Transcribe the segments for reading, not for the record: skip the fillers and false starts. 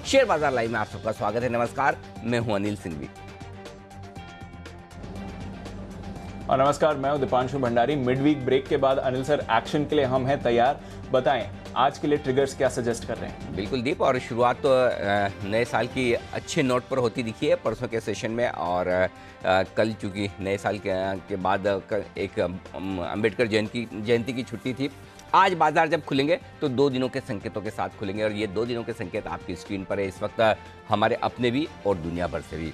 Share बाजार live में आप सबका स्वागत है। नमस्कार, मैं हूं अनिल सिंघवी। और नमस्कार, मैं हूं Deepanshu Bhandari. Mid week break के बाद अनिल सर, एक्शन के लिए हम हैं तैयार। बताएं आज के लिए ट्रिगर्स क्या सजेस्ट कर रहे हैं? बिल्कुल दीप, और शुरुआत तो नए साल की अच्छे नोट पर होती दिखी है परसों के सेशन में। और कल चूंकि नए साल के बाद एक अंबेडकर जयंती की छुट्टी थी, आज बाजार जब खुलेंगे तो 2 दिनों के संकेतों के साथ खुलेंगे। और ये 2 दिनों के संकेत आपकी स्क्रीन पर है इस वक्त, हमारे अपने भी और दुनिया भर से भी।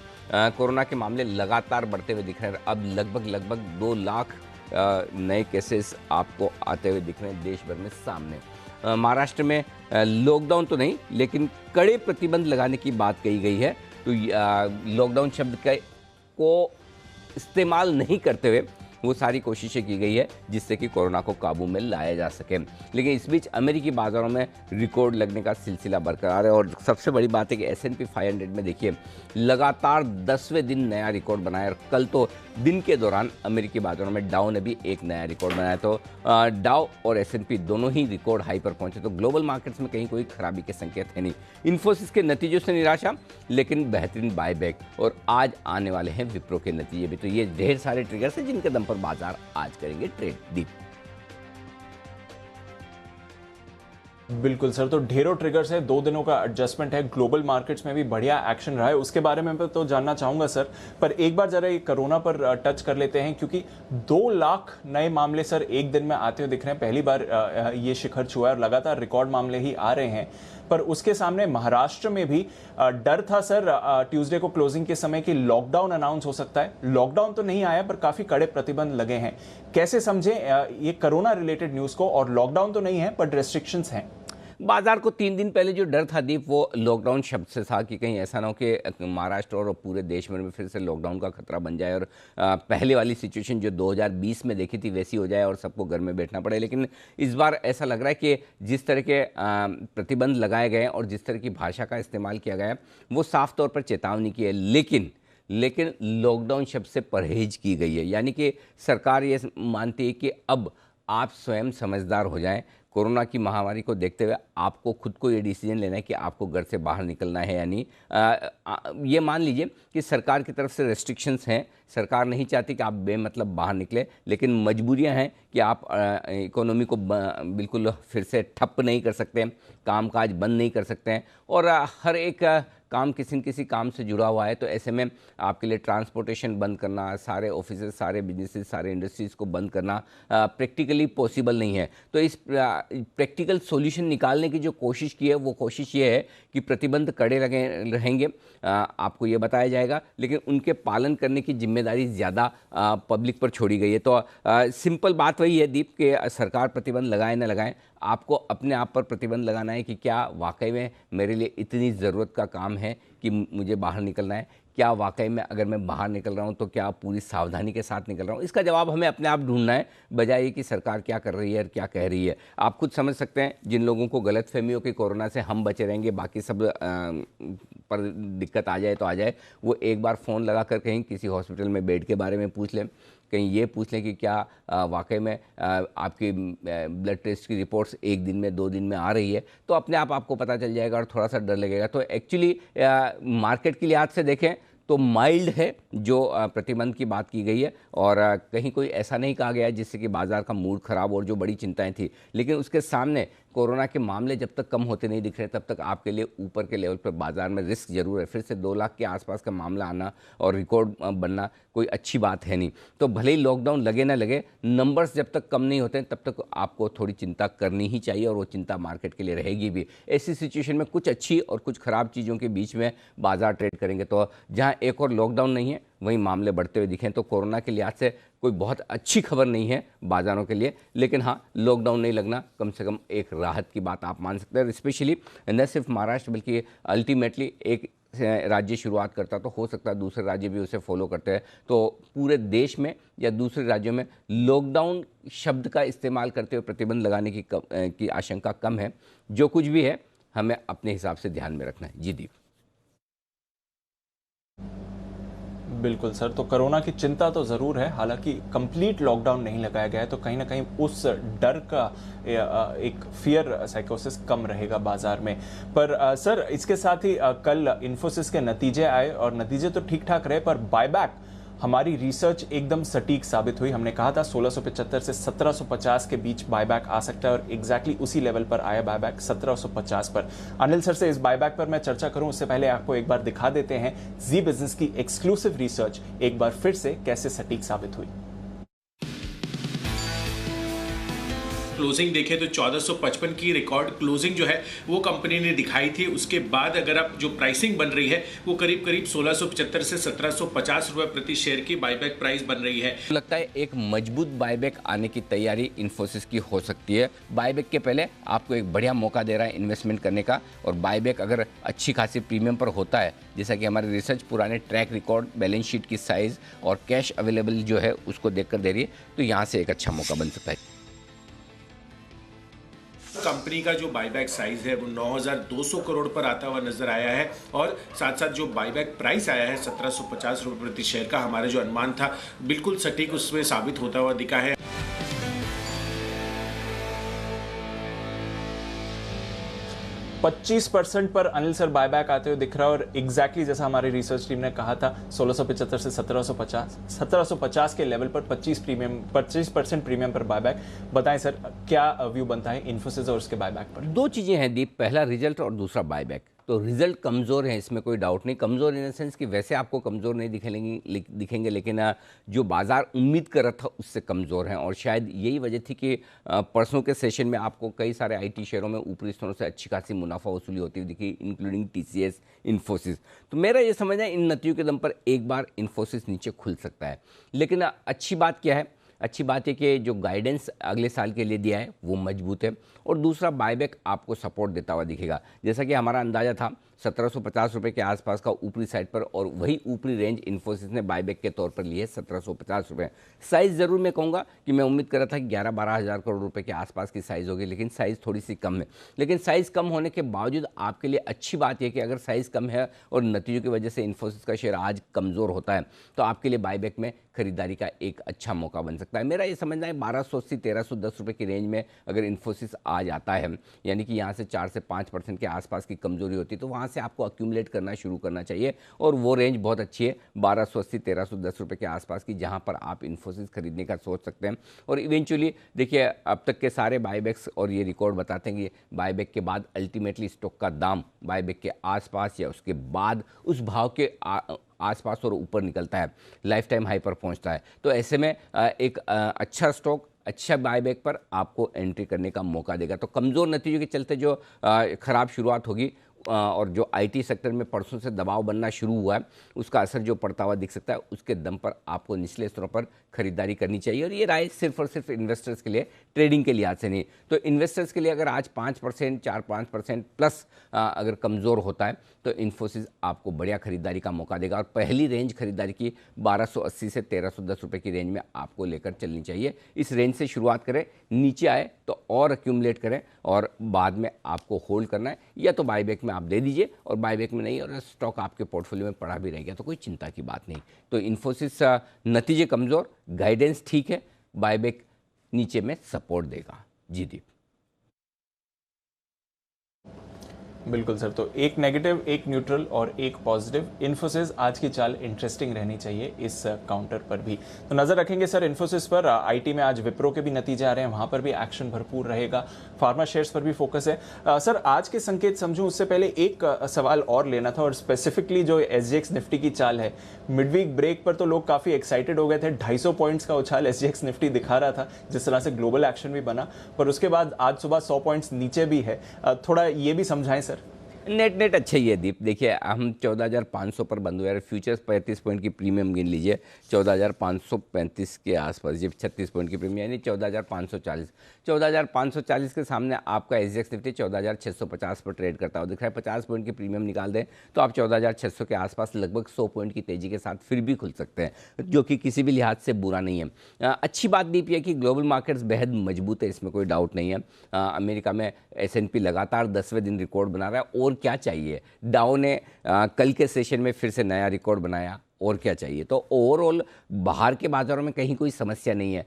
कोरोना के मामले लगातार बढ़ते हुए दिख रहे हैं। अब लगभग 2 लाख नए केसेस आपको आते हुए दिख रहे हैं देश भर में सामने। महाराष्ट्र में लॉकडाउन तो नहीं, लेकिन कड़े प्रतिबंध लगाने की बात कही गई है। तो लॉकडाउन शब्द को इस्तेमाल नहीं करते हुए वो सारी कोशिशें की गई है जिससे कि कोरोना को काबू में लाया जा सके। लेकिन इस बीच अमेरिकी बाज़ारों में रिकॉर्ड लगने का सिलसिला बरकरार है। और सबसे बड़ी बात है कि S&P 500 में देखिए लगातार 10वें दिन नया रिकॉर्ड बनाया। और कल तो दिन के दौरान अमेरिकी बाज़ारों में डाउ ने भी एक नया रिकॉर्ड बनाया। तो डाउ और S&P दोनों ही रिकॉर्ड हाई पर पहुंचे। तो ग्लोबल मार्केट्स में कहीं कोई खराबी के संकेत है नहीं। इन्फोसिस के नतीजों से निराशा, लेकिन बेहतरीन बायबैक। और आज आने वाले हैं विप्रो के नतीजे भी। तो ये ढेर सारे ट्रिगर्स हैं जिनके दम पर बाजार आज करेंगे ट्रेड। दीप, बिल्कुल सर, तो ढेरों ट्रिगर्स है, 2 दिनों का एडजस्टमेंट है, ग्लोबल मार्केट्स में भी बढ़िया एक्शन रहा है, उसके बारे में तो जानना चाहूंगा सर। पर एक बार जरा ये कोरोना पर टच कर लेते हैं, क्योंकि 2 लाख नए मामले सर एक दिन में आते हुए दिख रहे हैं। पहली बार ये शिखर छुआ है और लगातार रिकॉर्ड मामले ही आ रहे हैं। पर उसके सामने महाराष्ट्र में भी डर था सर ट्यूसडे को क्लोजिंग के समय कि लॉकडाउन अनाउंस हो सकता है। लॉकडाउन तो नहीं आया, पर काफी कड़े प्रतिबंध लगे हैं। कैसे समझें ये कोरोना रिलेटेड न्यूज को? और लॉकडाउन तो नहीं है, पर रेस्ट्रिक्शंस हैं। बाजार को 3 दिन पहले जो डर था दीप, वो लॉकडाउन शब्द से था कि कहीं ऐसा ना हो कि महाराष्ट्र और पूरे देश भर में फिर से लॉकडाउन का खतरा बन जाए और पहले वाली सिचुएशन जो 2020 में देखी थी वैसी हो जाए और सबको घर में बैठना पड़े। लेकिन इस बार ऐसा लग रहा है कि जिस तरह के प्रतिबंध लगाए गए और जिस तरह की भाषा का इस्तेमाल किया गया है वो साफ तौर पर चेतावनी की है। लेकिन लॉकडाउन शब्द से परहेज की गई है। यानी कि सरकार ये मानती है कि अब आप स्वयं समझदार हो जाएं। कोरोना की महामारी को देखते हुए आपको खुद को ये डिसीजन लेना है कि आपको घर से बाहर निकलना है या नहीं। ये मान लीजिए कि सरकार की तरफ से रेस्ट्रिक्शंस हैं। सरकार नहीं चाहती कि आप बेमतलब बाहर निकले, लेकिन मजबूरियां हैं कि आप इकोनॉमी को बिल्कुल फिर से ठप नहीं कर सकते, कामकाज बंद नहीं कर सकते हैं। और हर एक काम किसी न किसी काम से जुड़ा हुआ है। तो ऐसे में आपके लिए ट्रांसपोर्टेशन बंद करना, सारे ऑफिसेज, सारे बिजनेसेस, सारे इंडस्ट्रीज़ को बंद करना प्रैक्टिकली पॉसिबल नहीं है। तो इस प्रैक्टिकल सॉल्यूशन निकालने की जो कोशिश की है वो कोशिश ये है कि प्रतिबंध कड़े लगे रहेंगे, आपको ये बताया जाएगा, लेकिन उनके पालन करने की जिम्मेदारी ज़्यादा पब्लिक पर छोड़ी गई है। तो सिंपल बात वही है दीप कि सरकार प्रतिबंध लगाए न लगाए, आपको अपने आप पर प्रतिबंध लगाना है कि क्या वाकई में मेरे लिए इतनी ज़रूरत का काम है कि मुझे बाहर निकलना है। क्या वाकई में अगर मैं बाहर निकल रहा हूँ तो क्या पूरी सावधानी के साथ निकल रहा हूँ? इसका जवाब हमें अपने आप ढूंढना है, बजाय कि सरकार क्या कर रही है और क्या कह रही है। आप खुद समझ सकते हैं, जिन लोगों को गलतफहमी हो कि कोरोना से हम बचे रहेंगे, बाकी सब पर दिक्कत आ जाए तो आ जाए, वो एक बार फ़ोन लगा कर कहीं किसी हॉस्पिटल में बेड के बारे में पूछ लें, कहीं ये पूछ लें कि क्या वाकई में आपकी ब्लड टेस्ट की रिपोर्ट्स 1 दिन में 2 दिन में आ रही है, तो अपने आप आपको पता चल जाएगा और थोड़ा सा डर लगेगा। तो एक्चुअली मार्केट की लिहाज से देखें तो माइल्ड है जो प्रतिबंध की बात की गई है। और कहीं कोई ऐसा नहीं कहा गया है जिससे कि बाजार का मूड खराब और जो बड़ी चिंताएं थी। लेकिन उसके सामने कोरोना के मामले जब तक कम होते नहीं दिख रहे तब तक आपके लिए ऊपर के लेवल पर बाजार में रिस्क जरूर है। फिर से 2 लाख के आसपास का मामला आना और रिकॉर्ड बनना कोई अच्छी बात है नहीं। तो भले ही लॉकडाउन लगे ना लगे, नंबर्स जब तक कम नहीं होते तब तक आपको थोड़ी चिंता करनी ही चाहिए, और वो चिंता मार्केट के लिए रहेगी भी। ऐसी सिचुएशन में कुछ अच्छी और कुछ खराब चीज़ों के बीच में बाजार ट्रेड करेंगे। तो जहाँ एक और लॉकडाउन नहीं है वहीं मामले बढ़ते हुए दिखें तो कोरोना के लिहाज से कोई बहुत अच्छी खबर नहीं है बाजारों के लिए। लेकिन हाँ, लॉकडाउन नहीं लगना कम से कम एक राहत की बात आप मान सकते हैं। स्पेशली न सिर्फ महाराष्ट्र बल्कि अल्टीमेटली एक राज्य शुरुआत करता तो हो सकता है दूसरे राज्य भी उसे फॉलो करते हैं। तो पूरे देश में या दूसरे राज्यों में लॉकडाउन शब्द का इस्तेमाल करते हुए प्रतिबंध लगाने की आशंका कम है। जो कुछ भी है हमें अपने हिसाब से ध्यान में रखना है। जी दीप। बिल्कुल सर, तो कोरोना की चिंता तो ज़रूर है, हालांकि कंप्लीट लॉकडाउन नहीं लगाया गया है, तो कहीं ना कहीं उस डर का एक फियर साइकोसिस कम रहेगा बाजार में। पर सर इसके साथ ही कल इन्फोसिस के नतीजे आए और नतीजे तो ठीक ठाक रहे, पर बायबैक हमारी रिसर्च एकदम सटीक साबित हुई। हमने कहा था 1675 से 1750 के बीच बायबैक आ सकता है और एग्जैक्टली उसी लेवल पर आया बायबैक 1750 पर। अनिल सर से इस बायबैक पर मैं चर्चा करूं उससे पहले आपको एक बार दिखा देते हैं जी बिजनेस की एक्सक्लूसिव रिसर्च एक बार फिर से कैसे सटीक साबित हुई। क्लोजिंग देखें तो 1455 की रिकॉर्ड क्लोजिंग जो है वो कंपनी ने दिखाई थी। उसके बाद अगर आप जो प्राइसिंग बन रही है वो करीब करीब 1675 से 1750 रुपए प्रति शेयर की बायबैक प्राइस बन रही है। लगता है एक मजबूत बायबैक आने की तैयारी इन्फोसिस की हो सकती है। बायबैक के पहले आपको एक बढ़िया मौका दे रहा है इन्वेस्टमेंट करने का, और बायबैक अगर अच्छी खासी प्रीमियम पर होता है, जैसा कि हमारी रिसर्च पुराने ट्रैक रिकॉर्ड, बैलेंस शीट की साइज और कैश अवेलेबल जो है उसको देखकर दे रही है, तो यहाँ से एक अच्छा मौका बन सकता है। कंपनी का जो बायबैक साइज है वो 9,200 करोड़ पर आता हुआ नजर आया है और साथ साथ जो बायबैक प्राइस आया है 1750 रुपये प्रति शेयर का, हमारा जो अनुमान था बिल्कुल सटीक उसमें साबित होता हुआ दिखा है। 25% पर अनिल सर बायबैक आते हुए दिख रहा है और एग्जैक्टली जैसा हमारी रिसर्च टीम ने कहा था 1675 से 1750 के लेवल पर 25% प्रीमियम पर बायबैक। बताएं सर क्या व्यू बनता है इन्फोसिस और उसके बायबैक पर? दो चीज़ें हैं दीप, पहला रिजल्ट और दूसरा बायबैक। तो रिजल्ट कमज़ोर है, इसमें कोई डाउट नहीं। कमज़ोर इन द सेंस कि वैसे आपको कमज़ोर नहीं दिखेंगे, लेकिन जो बाज़ार उम्मीद कर रहा था उससे कमज़ोर हैं, और शायद यही वजह थी कि परसों के सेशन में आपको कई सारे आईटी शेयरों में ऊपरी स्तरों से अच्छी खासी मुनाफा वसूली होती हुई दिखी, इंक्लूडिंग टीसीएस, इन्फोसिस। तो मेरा ये समझना है इन नतीजों के दम पर एक बार इन्फोसिस नीचे खुल सकता है। लेकिन अच्छी बात क्या है? अच्छी बात है कि जो गाइडेंस अगले साल के लिए दिया है वो मजबूत है, और दूसरा बायबैक आपको सपोर्ट देता हुआ दिखेगा। जैसा कि हमारा अंदाजा था 1750 रुपये के आसपास का ऊपरी साइड पर, और वही ऊपरी रेंज इन्फोसिस ने बायबैक के तौर पर ली है 1750 रुपये। साइज़ ज़रूर मैं कहूँगा कि मैं उम्मीद कर रहा था कि 11-12 हज़ार करोड़ रुपए के आसपास की साइज़ होगी, लेकिन साइज़ थोड़ी सी कम है। लेकिन साइज़ कम होने के बावजूद आपके लिए अच्छी बात यह कि अगर साइज़ कम है और नतीजों की वजह से इन्फोसिस का शेयर आज कमज़ोर होता है, तो आपके लिए बायबैक में खरीदारी का एक अच्छा मौका बन सकता है। मेरा ये समझना है 1280-1310 रुपये की रेंज में अगर इन्फोसिस आ जाता है, यानी कि यहाँ से 4 से 5% के आसपास की कमजोरी होती है, तो वहाँ से आपको अक्यूमुलेट करना शुरू करना चाहिए, और वो रेंज बहुत अच्छी है 1280-1310 रुपये के आसपास की, जहाँ पर आप इन्फोसिस खरीदने का सोच सकते हैं। और इवेंचुअली देखिए, अब तक के सारे बायबैक्स और ये रिकॉर्ड बताते हैं कि बायबैक के बाद अल्टीमेटली स्टॉक का दाम बायबैक के आसपास या उसके बाद उस भाव के आसपास और ऊपर निकलता है, लाइफ टाइम हाई पर पहुंचता है। तो ऐसे में एक अच्छा स्टॉक, अच्छा बायबैक पर आपको एंट्री करने का मौका देगा। तो कमज़ोर नतीजों के चलते जो ख़राब शुरुआत होगी और जो आईटी सेक्टर में परसों से दबाव बनना शुरू हुआ है, उसका असर जो पड़ता हुआ दिख सकता है, उसके दम पर आपको निचले स्तरों पर खरीदारी करनी चाहिए। और ये राय सिर्फ और सिर्फ इन्वेस्टर्स के लिए, ट्रेडिंग के लिहाज से नहीं। तो इन्वेस्टर्स के लिए अगर आज 5%, 4-5% प्लस अगर कमज़ोर होता है, तो इन्फोसिस आपको बढ़िया खरीदारी का मौका देगा। और पहली रेंज खरीदारी की 1280 से 1310 रुपये की रेंज में आपको लेकर चलनी चाहिए। इस रेंज से शुरुआत करें, नीचे आए तो और एक्यूमुलेट करें, और बाद में आपको होल्ड करना है, या तो बायबैक में आप दे दीजिए, और बायबैक में नहीं और स्टॉक आपके पोर्टफोलियो में पड़ा भी रहेगा तो कोई चिंता की बात नहीं। तो इन्फोसिस नतीजे कमज़ोर, गाइडेंस ठीक है, बायबैक नीचे में सपोर्ट देगा। जी दीप। बिल्कुल सर, तो एक नेगेटिव, एक न्यूट्रल और एक पॉजिटिव। इन्फोसिस आज की चाल इंटरेस्टिंग रहनी चाहिए इस काउंटर पर भी, तो नजर रखेंगे सर इन्फोसिस पर। आईटी में आज विप्रो के भी नतीजे आ रहे हैं, वहां पर भी एक्शन भरपूर रहेगा। फार्मा शेयर्स पर भी फोकस है। सर आज के संकेत समझूं उससे पहले एक सवाल और लेना था, और स्पेसिफिकली जो एसजीएक्स निफ्टी की चाल है, मिडवीक ब्रेक पर तो लोग काफी एक्साइटेड हो गए थे। 250 पॉइंट्स का उछाल एसजीएक्स निफ्टी दिखा रहा था, जिस तरह से ग्लोबल एक्शन भी बना, पर उसके बाद आज सुबह 100 पॉइंट्स नीचे भी है। थोड़ा ये भी समझाएं सर। नेट अच्छा ही है दीप। देखिए, हम 14,500 पर बंद हुए, फ्यूचर्स 35 पॉइंट की प्रीमियम गिन लीजिए, 14,535 के आसपास, ये 36 पॉइंट की प्रीमियम, यानी 14,540। 14,540 के सामने आपका एसजीएक्स निफ्टी 14,650 पर ट्रेड करता हुआ दिख रहा है। 50 पॉइंट की प्रीमियम निकाल दें तो आप 14,600 के आसपास लगभग 100 पॉइंट की तेजी के साथ फिर भी खुल सकते हैं, जो कि किसी भी लिहाज से बुरा नहीं है। अच्छी बात दीप यह कि ग्लोबल मार्केट्स बेहद मजबूत है, इसमें कोई डाउट नहीं है। अमेरिका में S&P लगातार 10वें दिन रिकॉर्ड बना रहा है, और क्या चाहिए। डाउ ने कल के सेशन में फिर से नया रिकॉर्ड बनाया, और क्या चाहिए। तो ओवरऑल बाहर के बाज़ारों में कहीं कोई समस्या नहीं है।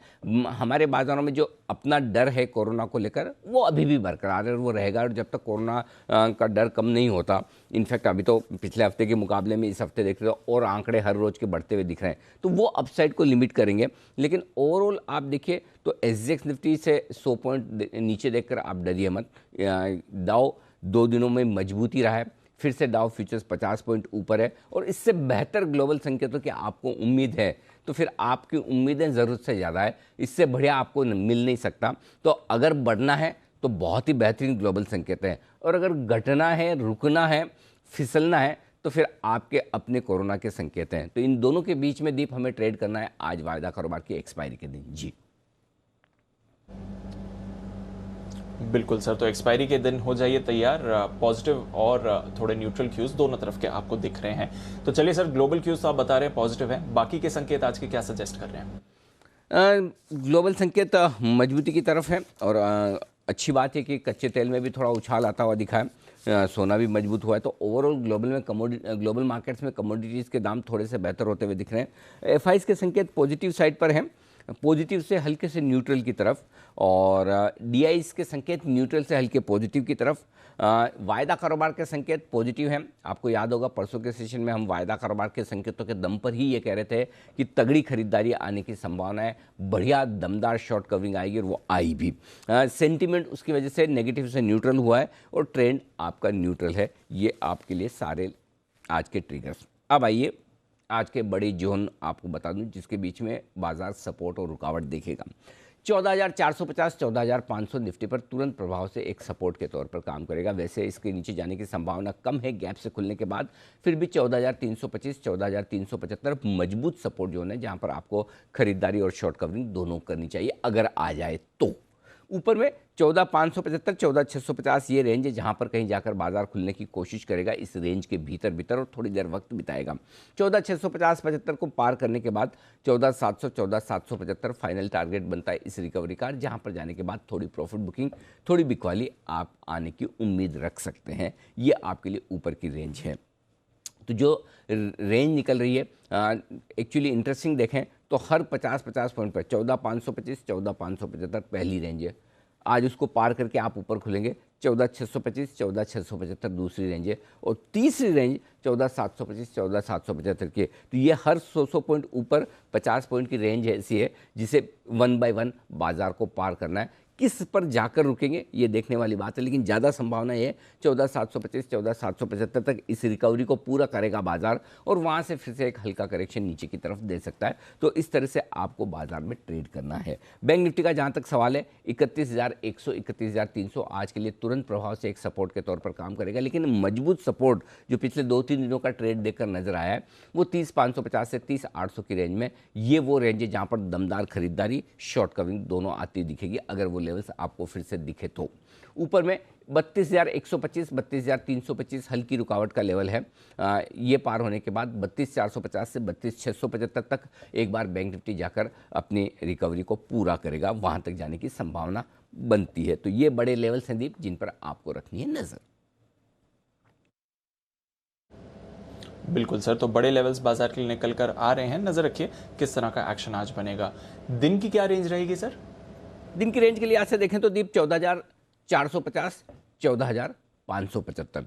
हमारे बाज़ारों में जो अपना डर है कोरोना को लेकर वो अभी भी बरकरार है और वो रहेगा, और जब तक कोरोना का डर कम नहीं होता, इनफैक्ट अभी तो पिछले हफ्ते के मुकाबले में इस हफ्ते देख रहे हो और आंकड़े हर रोज़ के बढ़ते हुए दिख रहे हैं, तो वो अपसाइड को लिमिट करेंगे। लेकिन ओवरऑल आप देखिए तो एसजीएक्स निफ्टी से 100 पॉइंट नीचे देखकर आप डरिए मत। डाउ 2 दिनों में मजबूती रहा है, फिर से डाउ फ्यूचर्स 50 पॉइंट ऊपर है और इससे बेहतर ग्लोबल संकेतों की आपको उम्मीद है तो फिर आपकी उम्मीदें ज़रूरत से ज़्यादा है, इससे बढ़िया आपको मिल नहीं सकता। तो अगर बढ़ना है तो बहुत ही बेहतरीन ग्लोबल संकेत है, और अगर घटना है, रुकना है, फिसलना है तो फिर आपके अपने कोरोना के संकेत हैं। तो इन दोनों के बीच में दीप हमें ट्रेड करना है आज वायदा कारोबार की एक्सपायरी के दिन। जी बिल्कुल सर, तो एक्सपायरी के दिन हो जाइए तैयार। पॉजिटिव और थोड़े न्यूट्रल क्यूज दोनों तरफ के आपको दिख रहे हैं। तो चलिए सर, ग्लोबल क्यूज तो आप बता रहे हैं पॉजिटिव है, बाकी के संकेत आज के क्या सजेस्ट कर रहे हैं? ग्लोबल संकेत मजबूती की तरफ है, और अच्छी बात है कि कच्चे तेल में भी थोड़ा उछाल आता हुआ दिखा है, सोना भी मजबूत हुआ है। तो ओवरऑल ग्लोबल मार्केट्स में कमोडिटीज़ के दाम थोड़े से बेहतर होते हुए दिख रहे हैं। एफआईज के संकेत पॉजिटिव साइड पर हैं, पॉजिटिव से हल्के से न्यूट्रल की तरफ, और डीआईज के संकेत न्यूट्रल से हल्के पॉजिटिव की तरफ। वायदा कारोबार के संकेत पॉजिटिव हैं। आपको याद होगा परसों के सेशन में हम वायदा कारोबार के संकेतों के दम पर ही ये कह रहे थे कि तगड़ी खरीदारी आने की संभावना है, बढ़िया दमदार शॉर्ट कवरिंग आएगी, और वो आई भी। सेंटीमेंट उसकी वजह से नेगेटिव से न्यूट्रल हुआ है और ट्रेंड आपका न्यूट्रल है। ये आपके लिए सारे आज के ट्रिगर्स। अब आइए आज के बड़े जोन आपको बता दूं जिसके बीच में बाजार सपोर्ट और रुकावट देखेगा। 14,450 14,500 निफ्टी पर तुरंत प्रभाव से एक सपोर्ट के तौर पर काम करेगा। वैसे इसके नीचे जाने की संभावना कम है गैप से खुलने के बाद, फिर भी 14,325 14,375 मजबूत सपोर्ट जोन है जहां पर आपको खरीदारी और शॉर्ट कवरिंग दोनों करनी चाहिए अगर आ जाए तो। ऊपर में 14,575 14,650 ये रेंज है जहां पर कहीं जाकर बाजार खुलने की कोशिश करेगा, इस रेंज के भीतर और थोड़ी देर वक्त बिताएगा। 14,650 75 को पार करने के बाद 14,700 14,775 फाइनल टारगेट बनता है इस रिकवरी का, जहां पर जाने के बाद थोड़ी प्रॉफिट बुकिंग, थोड़ी बिकवाली आप आने की उम्मीद रख सकते हैं। ये आपके लिए ऊपर की रेंज है। तो जो रेंज निकल रही है एक्चुअली इंटरेस्टिंग देखें तो हर 50 पॉइंट पर 14,525 14,575 पहली रेंज है। आज उसको पार करके आप ऊपर खुलेंगे 14,625 14,675 दूसरी रेंज है, और तीसरी रेंज 14,725 14,775 की है। तो ये हर 100 पॉइंट ऊपर 50 पॉइंट की रेंज ऐसी है जिसे 1 बाय 1 बाजार को पार करना है। किस पर जाकर रुकेंगे ये देखने वाली बात है, लेकिन ज़्यादा संभावना ये 14,725 14,775 तक इस रिकवरी को पूरा करेगा बाजार, और वहाँ से फिर से एक हल्का करेक्शन नीचे की तरफ दे सकता है। तो इस तरह से आपको बाजार में ट्रेड करना है। बैंक निफ्टी का जहाँ तक सवाल है 31,100 31,300 आज के लिए तुरंत प्रभाव से एक सपोर्ट के तौर पर काम करेगा, लेकिन मजबूत सपोर्ट जो पिछले 2-3 दिनों का ट्रेड देखकर नजर आया है वो 30,550 से 30,800 की रेंज में, ये वो रेंज है जहाँ पर दमदार खरीदारी शॉर्ट कवरिंग दोनों आती दिखेगी अगर वो लेवल्स आपको फिर से दिखे तो। ऊपर में 32,125 32,325 हल्की रुकावट का लेवल है। ये पार होने के बाद 32,450 से 32,675 तक एक बार बैंक निफ्टी जाकर अपनी रिकवरी को पूरा करेगा, वहां तक जाने की संभावना बनती है। तो ये बड़े लेवल्स हैं दीप जिन पर आपको रखनी है नजर। बिल्कुल सर, तो बड़े लेवल्स बाजार के लिए निकल कर आ रहे हैं, नजर रखिए किस तरह का एक्शन आज बनेगा। दिन की क्या रेंज रहेगी सर? दिन की रेंज के लिए आज से देखें तो दीप 14,450 14,575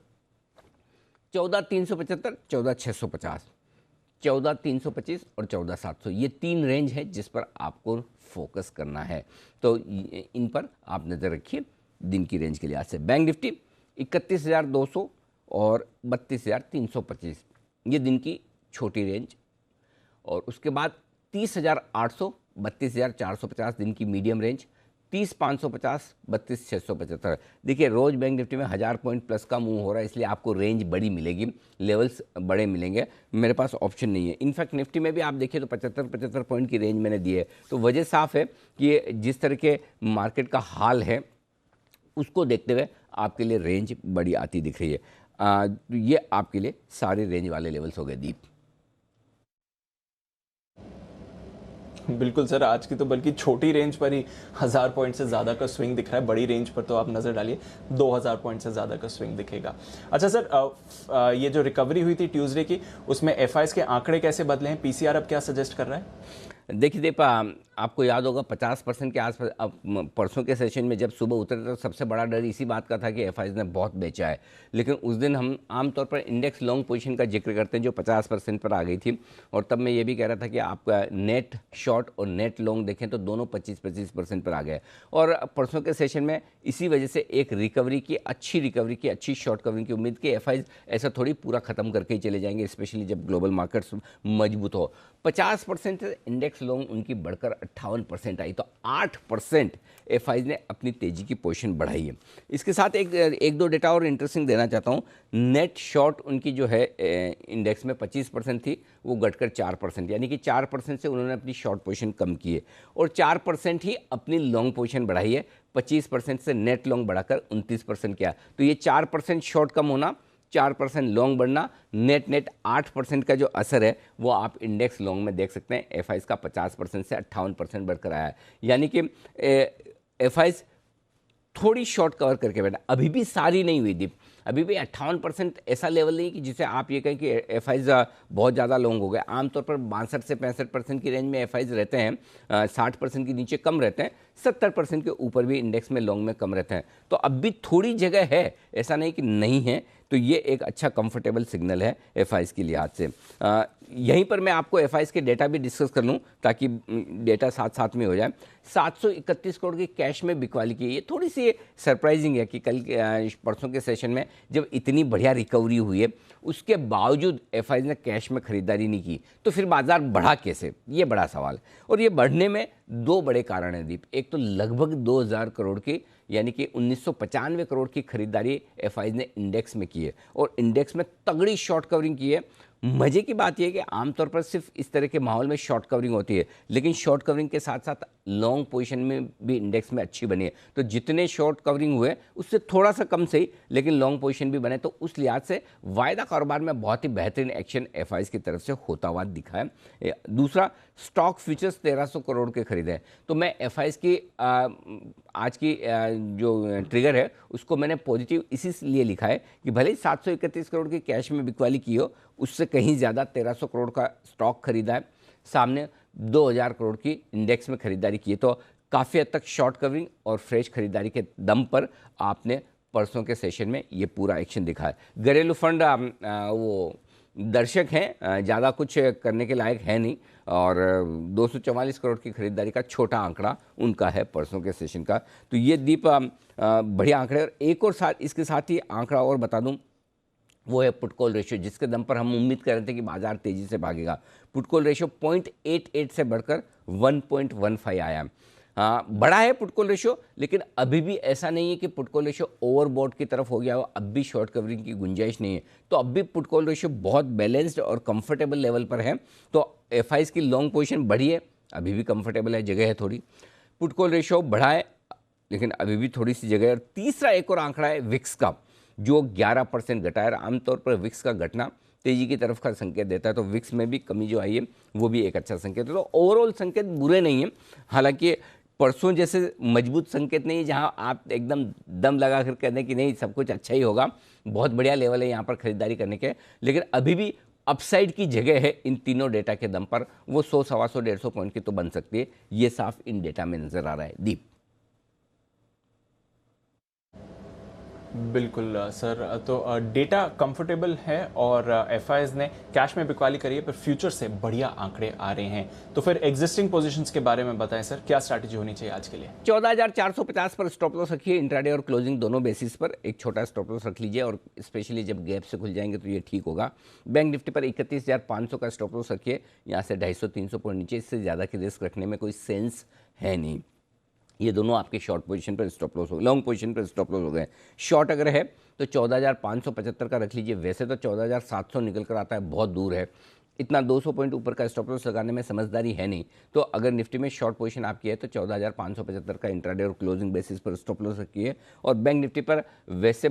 14,375 14,650 14,325 और 14,700 ये 3 रेंज है जिस पर आपको फोकस करना है। तो इन पर आप नज़र रखिए दिन की रेंज के लिए। आज से बैंक निफ्टी 31,200 और 32,325 ये दिन की छोटी रेंज, और उसके बाद 30,800 32,450 दिन की मीडियम रेंज, 30,550 32,675। देखिए रोज बैंक निफ्टी में 1000 पॉइंट प्लस का मूव हो रहा है, इसलिए आपको रेंज बड़ी मिलेगी, लेवल्स बड़े मिलेंगे। मेरे पास ऑप्शन नहीं है। इनफैक्ट निफ्टी में भी आप देखिए तो 75 पॉइंट की रेंज मैंने दी है। तो वजह साफ है कि जिस तरह के मार्केट का हाल है उसको देखते हुए आपके लिए रेंज बड़ी आती दिख रही है। ये आपके लिए सारे रेंज वाले लेवल्स हो गए दीप। बिल्कुल सर, आज की तो बल्कि छोटी रेंज पर ही 1000 पॉइंट से ज़्यादा का स्विंग दिख रहा है। बड़ी रेंज पर तो आप नज़र डालिए 2000 पॉइंट से ज़्यादा का स्विंग दिखेगा। अच्छा सर, ये जो रिकवरी हुई थी ट्यूसडे की, उसमें एफआईज के आंकड़े कैसे बदले हैं? पीसीआर अब क्या सजेस्ट कर रहा है? देखिए दीपा, आपको याद होगा 50% के आसपास अब परसों के सेशन में जब सुबह उतरे तो सबसे बड़ा डर इसी बात का था कि एफआईज ने बहुत बेचा है। लेकिन उस दिन हम आमतौर पर इंडेक्स लॉन्ग पोजीशन का जिक्र करते हैं जो 50% पर आ गई थी, और तब मैं ये भी कह रहा था कि आपका नेट शॉर्ट और नेट लॉन्ग देखें तो दोनों 25% पर आ गए। और परसों के सेशन में इसी वजह से एक रिकवरी की, अच्छी शॉर्ट कवरिंग की उम्मीद की। एफआईज ऐसा थोड़ी पूरा ख़त्म करके ही चले जाएंगे, स्पेशली जब ग्लोबल मार्केट्स मजबूत हो। 50% से इंडेक्स लॉन्ग उनकी बढ़कर 58% आई, तो 8% एफआईज ने अपनी तेजी की पोजीशन बढ़ाई है। इसके साथ एक दो डेटा और इंटरेस्टिंग देना चाहता हूँ। नेट शॉर्ट उनकी जो है इंडेक्स में 25% थी, वो घटकर 4%, यानी कि 4% से उन्होंने अपनी शॉर्ट पोजीशन कम की है, और 4% ही अपनी लॉन्ग पोजीशन बढ़ाई है। 25% से नेट लॉन्ग बढ़ाकर 29% किया। तो ये 4% शॉर्ट कम होना, 4% लॉन्ग बढ़ना, नेट 8% का जो असर है वो आप इंडेक्स लॉन्ग में देख सकते हैं। एफआईज का 50% से 58% बढ़कर आया है, यानी कि एफआईज थोड़ी शॉर्ट कवर करके बैठा। अभी भी सारी नहीं हुई दीप, अभी भी 58% ऐसा लेवल नहीं कि जिसे आप ये कहें कि एफआईज बहुत ज़्यादा लॉन्ग हो गए। आमतौर पर 62 से 65% की रेंज में एफआईज रहते हैं, 60% के नीचे कम रहते हैं, 70% के ऊपर भी इंडेक्स में लॉन्ग में कम रहते हैं। तो अब भी थोड़ी जगह है, ऐसा नहीं कि नहीं है। तो ये एक अच्छा कंफर्टेबल सिग्नल है एफआईज के लिहाज से। यहीं पर मैं आपको एफआईज के डेटा भी डिस्कस कर लूँ ताकि डेटा साथ साथ में हो जाए। 731 करोड़ की कैश में बिकवाली की, ये थोड़ी सी सरप्राइजिंग है कि कल परसों के सेशन में जब इतनी बढ़िया रिकवरी हुई है उसके बावजूद एफआईज ने कैश में खरीदारी नहीं की, तो फिर बाजार बढ़ा कैसे, ये बड़ा सवाल है। और ये बढ़ने में दो बड़े कारण हैं दीप। एक तो लगभग 2000 करोड़ की, यानी कि 1995 करोड़ की खरीदारी एफआईज ने इंडेक्स में की है, और इंडेक्स में तगड़ी शॉर्ट कवरिंग की है। मजे की बात यह है कि आमतौर पर सिर्फ इस तरह के माहौल में शॉर्ट कवरिंग होती है, लेकिन शॉर्ट कवरिंग के साथ साथ लॉन्ग पोजीशन में भी इंडेक्स में अच्छी बनी है। तो जितने शॉर्ट कवरिंग हुए उससे थोड़ा सा कम सही, लेकिन लॉन्ग पोजीशन भी बने। तो उस लिहाज से वायदा कारोबार में बहुत ही बेहतरीन एक्शन एफआईज की तरफ से होता हुआ दिखा है। दूसरा, स्टॉक फ्यूचर्स 1300 करोड़ के खरीदे। तो मैं एफआईज की आज की जो ट्रिगर है उसको मैंने पॉजिटिव इसीलिए लिखा है कि भले ही 731 करोड़ की कैश में बिकवाली की हो, उससे कहीं ज़्यादा 1300 करोड़ का स्टॉक खरीदा है, सामने 2000 करोड़ की इंडेक्स में खरीदारी की है। तो काफ़ी हद तक शॉर्ट कवरिंग और फ्रेश खरीदारी के दम पर आपने परसों के सेशन में ये पूरा एक्शन दिखा है। घरेलू फंड वो दर्शक हैं, ज़्यादा कुछ करने के लायक है नहीं, और 244 करोड़ की खरीदारी का छोटा आंकड़ा उनका है परसों के सेशन का। तो ये दीप बढ़िया आंकड़े। और एक और साथ इसके साथ ही आंकड़ा और बता दूं, वो है पुट कॉल रेशियो, जिसके दम पर हम उम्मीद कर रहे थे कि बाजार तेजी से भागेगा। पुट कॉल रेशियो 0.88 से बढ़कर 1.15 आया। बड़ा है पुट कॉल रेशियो, लेकिन अभी भी ऐसा नहीं है कि पुट कॉल रेशियो ओवरबॉट की तरफ हो गया हो। अब भी शॉर्ट कवरिंग की गुंजाइश नहीं है, तो अब भी पुट कॉल रेशियो बहुत बैलेंस्ड और कंफर्टेबल लेवल पर है। तो एफआईज की लॉन्ग पोजीशन बढ़ी है, अभी भी कंफर्टेबल है, जगह है थोड़ी। पुट कॉल रेशियो बढ़ा है, लेकिन अभी भी थोड़ी सी जगह है। और तीसरा एक और आंकड़ा है विक्स का, जो 11% घटा है। आमतौर पर विक्स का घटना तेजी की तरफ का संकेत देता है, तो विक्स में भी कमी जो आई है वो भी एक अच्छा संकेत है। तो ओवरऑल संकेत बुरे नहीं है, हालांकि परसों जैसे मजबूत संकेत नहीं, जहां आप एकदम दम लगा कर कहते हैं कि नहीं सब कुछ अच्छा ही होगा। बहुत बढ़िया लेवल है यहाँ पर खरीदारी करने के, लेकिन अभी भी अपसाइड की जगह है इन तीनों डेटा के दम पर। वो 100, 125, 150 पॉइंट की तो बन सकती है, ये साफ इन डेटा में नजर आ रहा है। दीप। बिल्कुल सर, तो डेटा कंफर्टेबल है और एफआईज ने कैश में बिकवाली करी है, पर फ्यूचर से बढ़िया आंकड़े आ रहे हैं। तो फिर एग्जिस्टिंग पोजीशंस के बारे में बताएं सर, क्या स्ट्रैटेजी होनी चाहिए आज के लिए? 14,450 पर स्टॉप लॉस रखिए, इंट्राडे और क्लोजिंग दोनों बेसिस पर एक छोटा स्टॉप लॉस रख लीजिए, और स्पेशली जब गैप से खुल जाएंगे तो ये ठीक होगा। बैंक निफ्टी पर 31,500 का स्टॉप लॉस रखिए, यहाँ से 250-300 पॉइंट नीचे, इससे ज़्यादा की रिस्क रखने में कोई सेंस है नहीं। ये दोनों आपके शॉर्ट पोजीशन पर स्टॉप लॉस हो, लॉन्ग पोजीशन पर स्टॉप लॉस हो गए। शॉर्ट अगर है तो 14,575 का रख लीजिए। वैसे तो 14,700 निकल कर आता है, बहुत दूर है, इतना 200 पॉइंट ऊपर का स्टॉप लॉस लगाने में समझदारी है नहीं। तो अगर निफ्टी में शॉर्ट पोजीशन आपकी है तो 14,575 का इंट्राडे और क्लोजिंग बेसिस पर स्टॉप लॉस रखिए। और बैंक निफ्टी पर वैसे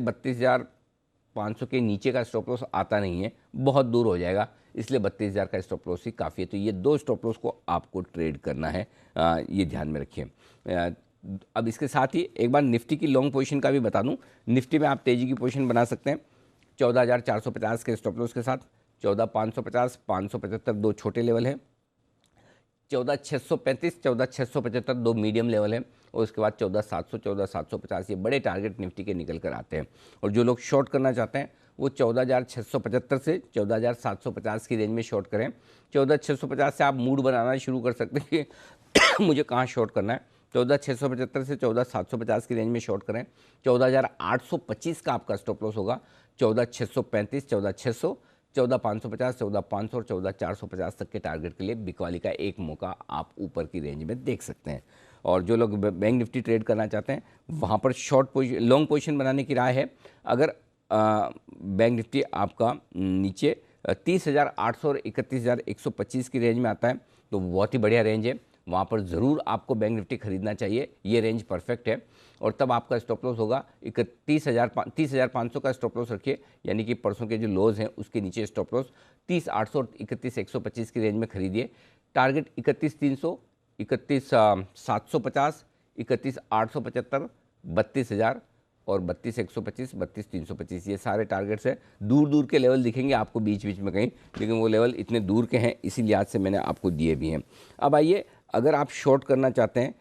500 के नीचे का स्टॉप लॉस आता नहीं है, बहुत दूर हो जाएगा, इसलिए 32,000 का स्टॉप लॉस ही काफ़ी है। तो ये 2 स्टॉप लॉस को आपको ट्रेड करना है, ये ध्यान में रखिए। अब इसके साथ ही एक बार निफ्टी की लॉन्ग पोजीशन का भी बता दूं। निफ्टी में आप तेज़ी की पोजीशन बना सकते हैं 14,450 के स्टॉप लॉस के साथ। 14,550, 575 दो छोटे लेवल हैं, 14,635, 14,675 दो मीडियम लेवल है, और उसके बाद 14,700, 14,750 ये बड़े टारगेट निफ्टी के निकल कर आते हैं। और जो लोग शॉर्ट करना चाहते हैं वो 14,675 से 14,750 की रेंज में शॉर्ट करें। 14,650 से आप मूड बनाना शुरू कर सकते हैं कि मुझे कहाँ शॉर्ट करना है। 14,675 से 14,750 की रेंज में शॉर्ट करें। 14,825 का आपका स्टॉप लॉस होगा। 14,635, 14,600, 14,550, 14,500 और 14,450 तक के टारगेट के लिए बिकवाली का एक मौका आप ऊपर की रेंज में देख सकते हैं। और जो लोग बैंक निफ्टी ट्रेड करना चाहते हैं वहाँ पर शॉर्ट पोजिशन, लॉन्ग पोजीशन बनाने की राय है। अगर बैंक निफ्टी आपका नीचे 30,800 और 31,125 की रेंज में आता है तो बहुत ही बढ़िया रेंज है, वहाँ पर ज़रूर आपको बैंक निफ्टी खरीदना चाहिए। ये रेंज परफेक्ट है। और तब आपका स्टॉप लॉस होगा 30,500 का स्टॉप लॉस रखिए, यानी कि परसों के जो लोज हैं उसके नीचे स्टॉप लॉस 30,800 और 31,125 की रेंज में खरीदिए। टारगेट 31,300, 31,750, 31,875, 32,000 और 32,125, 32,325 ये सारे टारगेट्स हैं। दूर दूर के लेवल दिखेंगे आपको बीच बीच में कहीं, लेकिन वो लेवल इतने दूर के हैं इसी लिहाज से मैंने आपको दिए भी हैं। अब आइए, अगर आप शॉर्ट करना चाहते हैं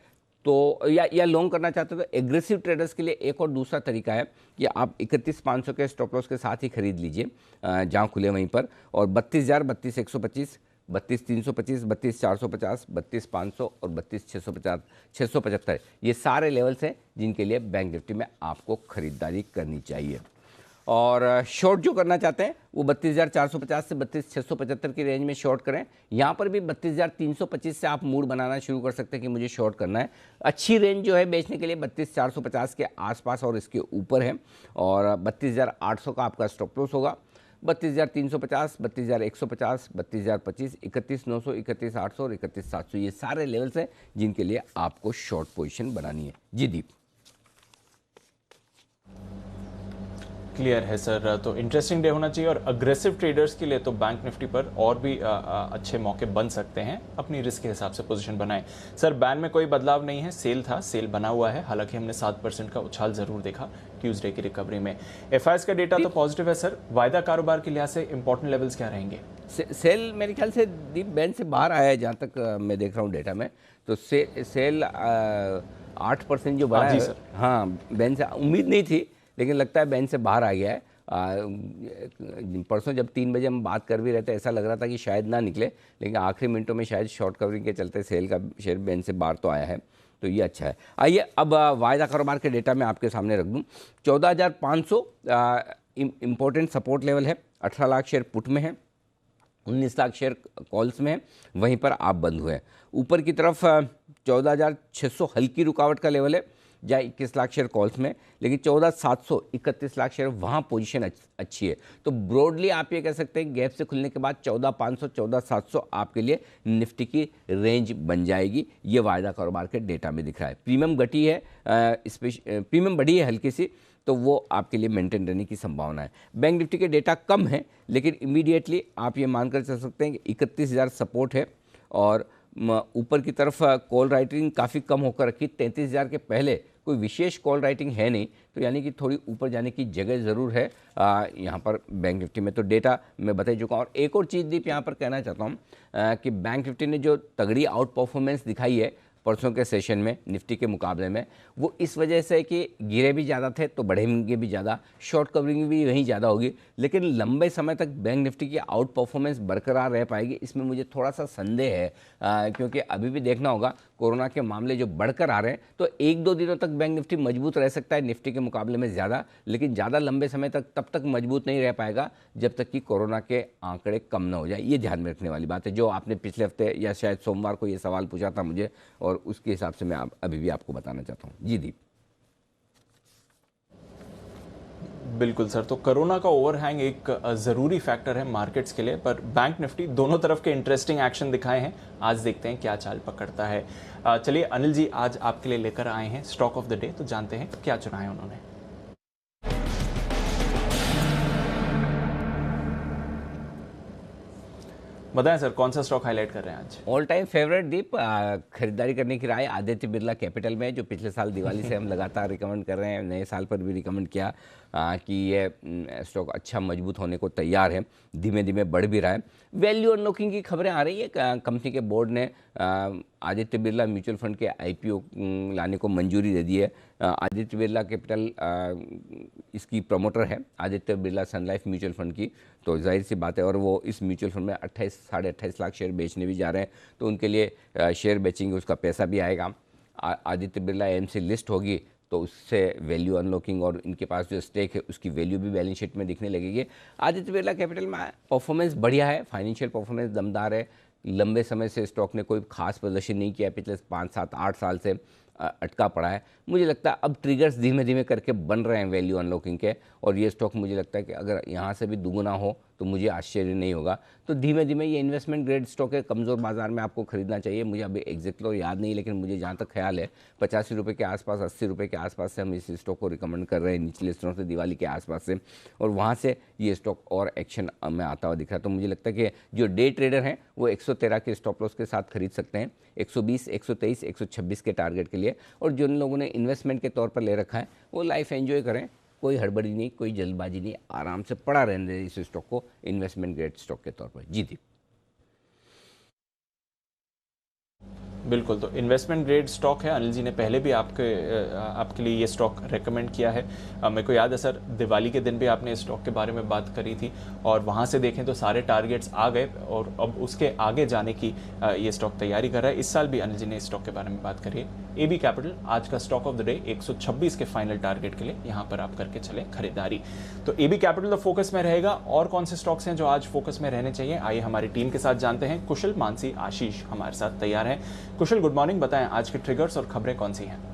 तो या लॉन्ग करना चाहते हैं तो एग्रेसिव ट्रेडर्स के लिए एक और दूसरा तरीका है कि आप 31,500 के स्टॉप लॉस के साथ ही खरीद लीजिए जहाँ खुले वहीं पर, और 32,000, 32,125, 32,325, 32,450, 32,500 और 32,650, 675 ये सारे लेवल्स हैं जिनके लिए बैंक निफ्टी में आपको खरीदारी करनी चाहिए। और शॉर्ट जो करना चाहते हैं वो 32,450 से 32,675 की रेंज में शॉर्ट करें। यहाँ पर भी 32,325 से आप मूड बनाना शुरू कर सकते हैं कि मुझे शॉर्ट करना है। अच्छी रेंज जो है बेचने के लिए 32,450 के आसपास और इसके ऊपर है, और 32,800 का आपका स्टॉप लॉस होगा। 32,350, 32,150, 32,025, 31,900, 31,800 और 31,700 ये सारे लेवल्स हैं जिनके लिए आपको शॉर्ट पोजीशन बनानी है। जी दीप। क्लियर है सर। तो इंटरेस्टिंग डे होना चाहिए और अग्रेसिव ट्रेडर्स के लिए तो बैंक निफ्टी पर और भी अच्छे मौके बन सकते हैं। अपनी रिस्क के हिसाब से पोजीशन बनाएं। सर बैन में कोई बदलाव नहीं है, सेल था, सेल बना हुआ है। हालांकि हमने 7% का उछाल जरूर देखा ट्यूसडे की रिकवरी में। एफआईएस का डेटा तो पॉजिटिव है सर। वायदा कारोबार के लिहाज से इंपॉर्टेंट लेवल्स क्या रहेंगे? सेल मेरे ख्याल से दीप बैन से बाहर आया है, जहाँ तक मैं देख रहा हूँ डेटा में, तो सेल 8% जो बढ़ा है। हाँ, बैन से उम्मीद नहीं थी, लेकिन लगता है बैन से बाहर आ गया है। परसों जब 3 बजे हम बात कर भी रहे थे ऐसा लग रहा था कि शायद ना निकले, लेकिन आखिरी मिनटों में शायद शॉर्ट कवरिंग के चलते सेल का शेयर बैन से बाहर तो आया है, तो ये अच्छा है। आइए अब वायदा कारोबार के डेटा मैं आपके सामने रख दूं। 14,500 इम्पोर्टेंट सपोर्ट लेवल है। 18 लाख शेयर पुट में है, 19 लाख शेयर कॉल्स में है, वहीं पर आप बंद हुए हैं। ऊपर की तरफ 14,600 हल्की रुकावट का लेवल है, जहाँ 21 लाख शेयर कॉल्स में, लेकिन 14,700 31 लाख शेयर वहाँ पोजीशन अच्छी है। तो ब्रॉडली आप ये कह सकते हैं गैप से खुलने के बाद 14,500 14,700 आपके लिए निफ्टी की रेंज बन जाएगी। ये वायदा कारोबार के डेटा में दिख रहा है। प्रीमियम घटी है, प्रीमियम बढ़ी है हल्की सी, तो वो आपके लिए मेंटेन रहने की संभावना है। बैंक निफ्टी के डेटा कम है, लेकिन इमीडिएटली आप ये मानकर चल सकते हैं कि 31,000 सपोर्ट है, और ऊपर की तरफ कॉल राइटिंग काफ़ी कम होकर रखी। 33,000 के पहले कोई विशेष कॉल राइटिंग है नहीं, तो यानी कि थोड़ी ऊपर जाने की जगह ज़रूर है यहाँ पर बैंक निफ्टी में। तो डेटा मैं बता चुका हूँ। और एक और चीज़ दीप यहाँ पर कहना चाहता हूँ कि बैंक निफ्टी ने जो तगड़ी आउट परफॉर्मेंस दिखाई है परसों के सेशन में निफ्टी के मुकाबले में, वो इस वजह से कि गिरे भी ज़्यादा थे तो बढ़ेंगे भी ज़्यादा, शॉर्ट कवरिंग भी वहीं ज़्यादा होगी, लेकिन लंबे समय तक बैंक निफ्टी की आउट परफॉर्मेंस बरकरार रह पाएगी, इसमें मुझे थोड़ा सा संदेह है। क्योंकि अभी भी देखना होगा कोरोना के मामले जो बढ़कर आ रहे हैं, तो 1-2 दिनों तक बैंक निफ्टी मजबूत रह सकता है निफ्टी के मुकाबले में ज़्यादा, लेकिन ज़्यादा लंबे समय तक तब तक मजबूत नहीं रह पाएगा जब तक कि कोरोना के आंकड़े कम ना हो जाए। ये ध्यान में रखने वाली बात है, जो आपने पिछले हफ्ते या शायद सोमवार को ये सवाल पूछा था मुझे, और उसके हिसाब से मैं अभी भी आपको बताना चाहता हूँ। जी दीप। बिल्कुल सर। तो कोरोना का ओवरहैंग एक ज़रूरी फैक्टर है मार्केट्स के लिए, पर बैंक निफ्टी दोनों तरफ के इंटरेस्टिंग एक्शन दिखाए हैं। आज देखते हैं क्या चाल पकड़ता है। चलिए अनिल जी आज आपके लिए लेकर आए हैं स्टॉक ऑफ द डे, तो जानते हैं क्या चुना है उन्होंने। बताएं सर, कौन सा स्टॉक हाईलाइट कर रहे हैं आज? ऑल टाइम फेवरेट दीप, खरीदारी करने की राय आदित्य बिरला कैपिटल में, जो पिछले साल दिवाली से हम लगातार रिकमेंड कर रहे हैं, नए साल पर भी रिकमेंड किया कि ये स्टॉक अच्छा मजबूत होने को तैयार है, धीमे धीमे बढ़ भी रहा है। वैल्यू अनलॉकिंग की खबरें आ रही है, कंपनी के बोर्ड ने आदित्य बिरला म्यूचुअल फंड के IPO लाने को मंजूरी दे दी है। आदित्य बिरला कैपिटल इसकी प्रमोटर है, आदित्य बिरला सन लाइफ म्यूचुअल फंड की, तो जाहिर सी बात है, और वो इस म्यूचुअल फंड में 28-28.5 लाख शेयर बेचने भी जा रहे हैं, तो उनके लिए शेयर बेचेंगे, उसका पैसा भी आएगा। आदित्य बिरला AMC लिस्ट होगी तो उससे वैल्यू अनलॉकिंग और इनके पास जो स्टेक है उसकी वैल्यू भी बैलेंस शीट में दिखने लगेगी। आदित्य बिरला कैपिटल में परफॉर्मेंस बढ़िया है, फाइनेंशियल परफॉर्मेंस दमदार है, लंबे समय से स्टॉक ने कोई खास प्रदर्शन नहीं किया, पिछले 5, 7, 8 साल से अटका पड़ा है। मुझे लगता है अब ट्रिगर्स धीमे धीमे करके बन रहे हैं वैल्यू अनलॉकिंग के, और ये स्टॉक मुझे लगता है कि अगर यहाँ से भी दुगुना हो तो मुझे आश्चर्य नहीं होगा। तो धीमे धीमे ये इन्वेस्टमेंट ग्रेड स्टॉक है, कमज़ोर बाजार में आपको खरीदना चाहिए। मुझे अभी एग्जैक्टली याद नहीं, लेकिन मुझे जहाँ तक ख्याल है 85 रुपये के आसपास, 80 रुपये के आसपास से हम इस स्टॉक को रिकमेंड कर रहे हैं, निचले स्तरों से दिवाली के आसपास से, और वहाँ से ये स्टॉक और एक्शन में आता हुआ दिख रहा है। तो मुझे लगता है कि जो डे ट्रेडर हैं वो 113 के स्टॉप लॉस के साथ खरीद सकते हैं, 120, 123, 126 के टारगेट के लिए, और जिन लोगों ने इन्वेस्टमेंट के तौर पर ले रखा है वो लाइफ एंजॉय करें, कोई हड़बड़ी नहीं, कोई जल्दबाजी नहीं, आराम से पड़ा रहने दें इस स्टॉक को इन्वेस्टमेंट ग्रेड स्टॉक के तौर पर। जी दीप। बिल्कुल, तो इन्वेस्टमेंट ग्रेड स्टॉक है। अनिल जी ने पहले भी आपके लिए ये स्टॉक रेकमेंड किया है। मेरे को याद है सर, दिवाली के दिन भी आपने इस स्टॉक के बारे में बात करी थी, और वहाँ से देखें तो सारे टारगेट्स आ गए, और अब उसके आगे जाने की ये स्टॉक तैयारी कर रहा है। इस साल भी अनिल जी ने इस स्टॉक के बारे में बात करी है। AB कैपिटल आज का स्टॉक ऑफ द डे 126 के फाइनल टारगेट के लिए यहाँ पर आप करके चले खरीदारी। तो AB कैपिटल तो फोकस में रहेगा। और कौन से स्टॉक्स हैं जो आज फोकस में रहने चाहिए, आइए हमारी टीम के साथ जानते हैं। कुशल, मानसी, आशीष हमारे साथ तैयार हैं। कुशल, गुड मॉर्निंग, बताएं आज के ट्रिगर्स और खबरें कौन सी हैं?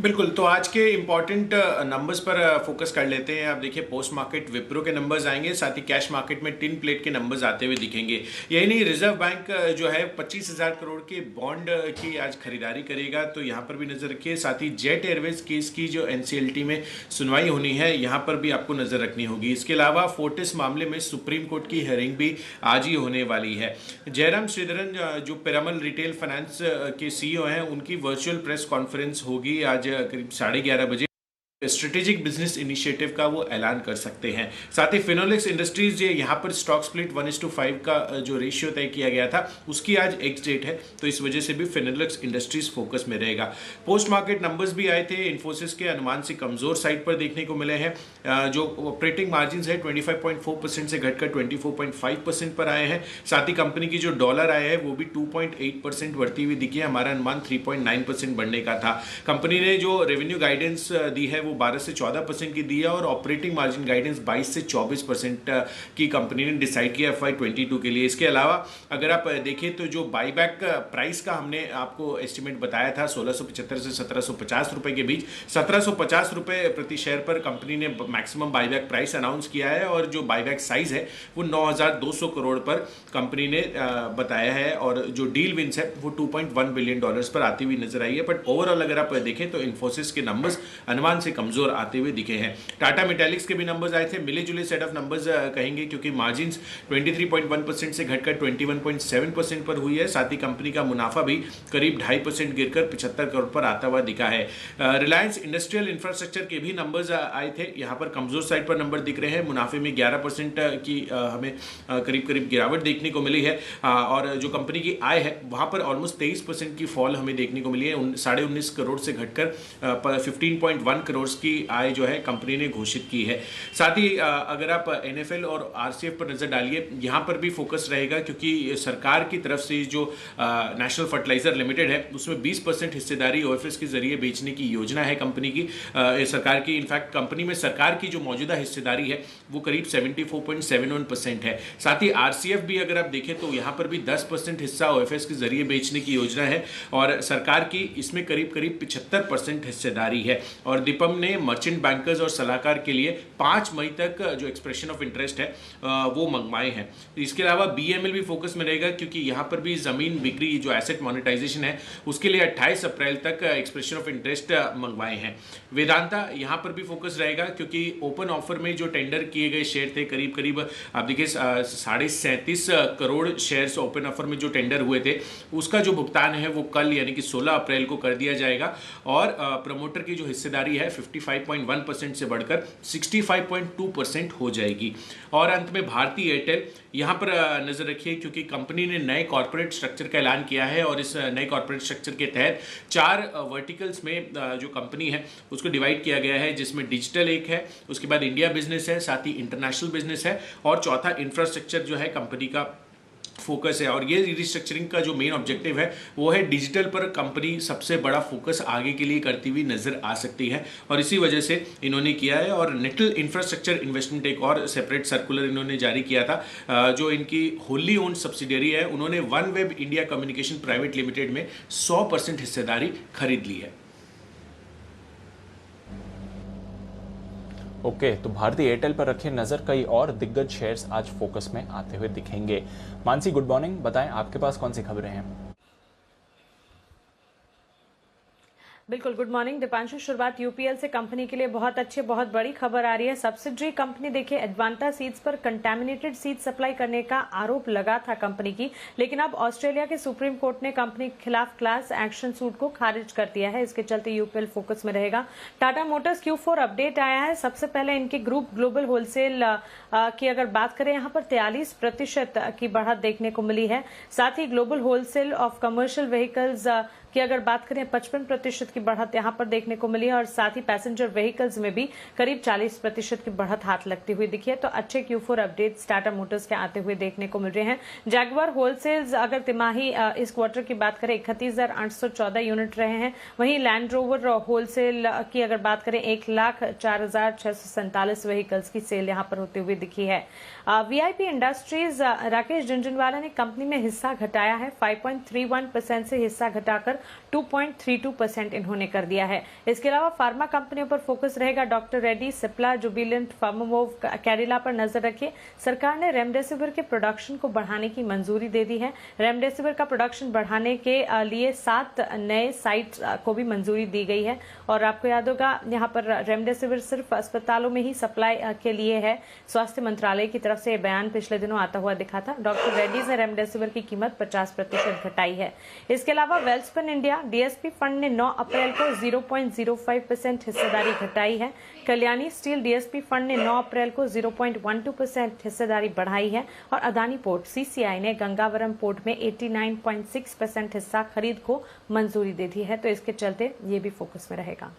बिल्कुल, तो आज के इंपॉर्टेंट नंबर्स पर फोकस कर लेते हैं। आप देखिए, पोस्ट मार्केट विप्रो के नंबर्स आएंगे, साथ ही कैश मार्केट में टिन प्लेट के नंबर्स आते हुए दिखेंगे। यही नहीं, रिजर्व बैंक जो है 25,000 करोड़ के बॉन्ड की आज खरीदारी करेगा, तो यहाँ पर भी नजर रखिए। साथ ही जेट एयरवेज केस की जो NCLT में सुनवाई होनी है, यहाँ पर भी आपको नजर रखनी होगी। इसके अलावा फोर्टिस मामले में सुप्रीम कोर्ट की हियरिंग भी आज ही होने वाली है। जयराम श्रीधरन जो पिरामल रिटेल फाइनेंस के CEO हैं, उनकी वर्चुअल प्रेस कॉन्फ्रेंस होगी आज करीब 11:30 बजे। स्ट्रेटेजिक बिजनेस इनिशिएटिव का वो ऐलान कर सकते हैं। साथ ही फिनोलेक्स इंडस्ट्रीज, ये यहाँ पर स्टॉक स्प्लिट 1:5 का जो रेशियो तय किया गया था, उसकी आज एक्स डेट है, तो इस वजह से भी फिनोलेक्स इंडस्ट्रीज फोकस में रहेगा। पोस्ट मार्केट नंबर्स भी आए थे, इन्फोसिस के अनुमान से कमजोर साइड पर देखने को मिले हैं। जो ऑपरेटिंग मार्जिन है 25.4% से घटकर 24.5% पर आए हैं। साथ ही कंपनी की जो डॉलर आय है वो भी 2.8% बढ़ती हुई दिखी है। हमारा अनुमान 3.9% बढ़ने का था। कंपनी ने जो रेवेन्यू गाइडेंस दी है वो 12 से 14% की दी है, और ऑपरेटिंग मार्जिन गाइडेंस 22 से 24% की कंपनी ने डिसाइड किया FY22 के लिए। इसके अलावा अगर आप देखें तो जो बाईबैक प्राइस का हमने आपको एस्टिमेट बताया था 1675 से 1750 रुपए के बीच, 1750 रुपए प्रति शेयर पर कंपनी ने मैक्सिमम बाईबैक प्राइस अनाउंस किया है, और जो बाईबैक साइज है वो 9,200 करोड़ पर कंपनी ने बताया है, और जो डील विंस है वो $2.1 बिलियन पर आती हुई नजर आई है। बट ओवरऑल अगर आप देखें तो इन्फोसिस के नंबर्स अनुमान से कमजोर आते हुए दिखे हैं। टाटा मेटालिक्स के भी नंबर्स आए थे, मिले जुले सेट ऑफ नंबर्स कहेंगे, क्योंकि मार्जिन्स 23.1% से घटकर 21.7% पर हुई है। साथ ही कंपनी का मुनाफा भी करीब 2.5% गिरकर 75 करोड़ पर आता हुआ दिखा है। रिलायंस इंडस्ट्रियल इंफ्रास्ट्रक्चर के भी नंबर्स आए थे, यहाँ पर कमजोर साइड पर नंबर दिख रहे हैं। मुनाफे में 11% की हमें करीब गिरावट देखने को मिली है, और जो कंपनी की आय है वहां पर ऑलमोस्ट 23% की फॉल हमें देखने को मिली है। 19.5 करोड़ से घटकर 15.1 करोड़ की आय जो है कंपनी ने घोषित की है। साथ ही अगर आप NFL और RCF पर नजर डालिए, यहाँ पर भी फोकस रहेगा, क्योंकि सरकार की तरफ से जो नेशनल फर्टिलाइजर लिमिटेड है उसमें 20% हिस्सेदारी OFS के जरिए बेचने की योजना है कंपनी की, सरकार की। इनफैक्ट कंपनी में सरकार की जो मौजूदा हिस्सेदारी है वो करीब 74.71% है। साथ ही RCF भी अगर आप देखें तो यहाँ पर भी 10% हिस्सा OFS के जरिए बेचने की योजना है, और सरकार की इसमें करीब 75% हिस्सेदारी है। और दीपम ने मर्चेंट बैंकर्स और सलाहकार के लिए 5 मई तक जो एक्सप्रेशन ऑफ इंटरेस्ट है वो मंगवाए हैं। इसके अलावा BML भी फोकस में रहेगा, क्योंकि यहाँ पर भी ज़मीन बिक्री जो एसेट मोनेटाइजेशन है उसके लिए 28 अप्रैल तक एक्सप्रेशन ऑफ इंटरेस्ट मंगवाए हैं। वेदांता यहाँ पर भी फोकस रहेगा, क्योंकि ओपन ऑफर में जो टेंडर किए गए शेयर थे करीब करीब आप देखिए 37.5 करोड़ शेयर्स ओपन ऑफर में जो टेंडर हुए थे उसका जो भुगतान है वो कल यानी कि 16 अप्रैल को कर दिया जाएगा और प्रमोटर की जो हिस्सेदारी है 55.1% से बढ़कर 65.2% हो जाएगी। और अंत में भारती एयरटेल, यहाँ पर नजर रखिए, क्योंकि कंपनी ने नए कॉर्पोरेट स्ट्रक्चर का ऐलान किया है और इस नए कॉर्पोरेट स्ट्रक्चर के तहत 4 वर्टिकल्स में जो कंपनी है उसको डिवाइड किया गया है, जिसमें डिजिटल एक है, उसके बाद इंडिया बिजनेस है, साथ ही इंटरनेशनल बिजनेस है और चौथा इंफ्रास्ट्रक्चर जो है कंपनी का फोकस है। और ये रिस्ट्रक्चरिंग का जो मेन ऑब्जेक्टिव है वो है डिजिटल पर कंपनी सबसे बड़ा फोकस आगे के लिए करती हुई नजर आ सकती है और इसी वजह से इन्होंने किया है। और नेटल इंफ्रास्ट्रक्चर इन्वेस्टमेंट एक और सेपरेट सर्कुलर इन्होंने जारी किया था, जो इनकी होली ओन्ड सब्सिडियरी है, उन्होंने one web India communication private limited में 100% हिस्सेदारी खरीद ली है। ओके, तो भारतीय एयरटेल पर रखे नजर, कई और दिग्गज शेयर्स आज फोकस में आते हुए दिखेंगे। मानसी, गुड मॉर्निंग, बताएं आपके पास कौन सी खबरें हैं? बिल्कुल, गुड मॉर्निंग दीपांशु। शुरुआत यूपीएल से कंपनी के लिए बहुत बड़ी खबर आ रही है। सब्सिडरी कंपनी देखिए एडवांटा सीड्स पर कंटेमिनेटेड सीड सप्लाई करने का आरोप लगा था कंपनी की, लेकिन अब ऑस्ट्रेलिया के सुप्रीम कोर्ट ने कंपनी के खिलाफ क्लास एक्शन सूट को खारिज कर दिया है। इसके चलते यूपीएल फोकस में रहेगा। टाटा मोटर्स Q4 अपडेट आया है। सबसे पहले इनके ग्रुप ग्लोबल होलसेल की अगर बात करें, यहाँ पर 43% की बढ़त देखने को मिली है। साथ ही global wholesale of commercial vehicles की अगर बात करें 55% की बढ़त यहाँ पर देखने को मिली है और साथ ही पैसेंजर व्हीकल्स में भी करीब 40% की बढ़त हाथ लगती हुई दिखी है। तो अच्छे Q4 अपडेट्स टाटा मोटर्स के आते हुए देखने को मिल रहे हैं। जैगुआर होलसेल्स अगर तिमाही इस क्वार्टर की बात करें 31,814 यूनिट रहे हैं। वहीं लैंड रोवर होलसेल की अगर बात करें 1,04,647 व्हीकल्स की सेल यहाँ पर होते हुए दिखी है। VIP इंडस्ट्रीज राकेश झुनझुनवाला ने कंपनी में हिस्सा घटाया है। 5.31% से हिस्सा घटाकर 2.32% इन्होंने कर दिया है। इसके अलावा फार्मा कंपनियों पर फोकस रहेगा। डॉक्टर रेड्डी, सिप्ला, जुबिलेंट, फार्मामोव, कैडिला पर नजर रखिए। सरकार ने रेमडेसिविर के प्रोडक्शन को बढ़ाने की मंजूरी दे दी है। रेमडेसिविर का प्रोडक्शन बढ़ाने के लिए 7 नए साइट्स को भी मंजूरी दी गई है। और आपको याद होगा यहाँ पर रेमडेसिविर सिर्फ अस्पतालों में ही सप्लाई के लिए है। स्वास्थ्य मंत्रालय की तरफ से बयान पिछले दिनों आता हुआ दिखा था। डॉक्टर रेड्डीज ने रेमडेसिविर की कीमत 50% घटाई है। इसके अलावा वेल्सपन इंडिया DSP फंड ने 9 अप्रैल को 0.05% हिस्सेदारी घटाई है। कल्याणी स्टील DSP फंड ने 9 अप्रैल को 0.12% हिस्सेदारी बढ़ाई है और अदानी पोर्ट CCI ने गंगावरम पोर्ट में 89.6% हिस्सा खरीद को मंजूरी दे दी है। तो इसके चलते ये भी फोकस में रहेगा।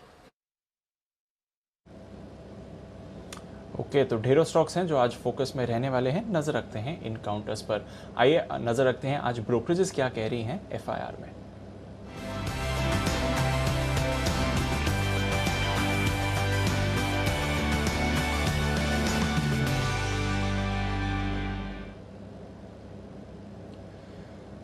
ओके, तो ढेरों स्टॉक्स हैं जो आज फोकस में रहने वाले हैं। नजर रखते हैं इन काउंटर्स पर। आइए नजर रखते हैं आज ब्रोकरेजेस क्या कह रही हैं FIR में।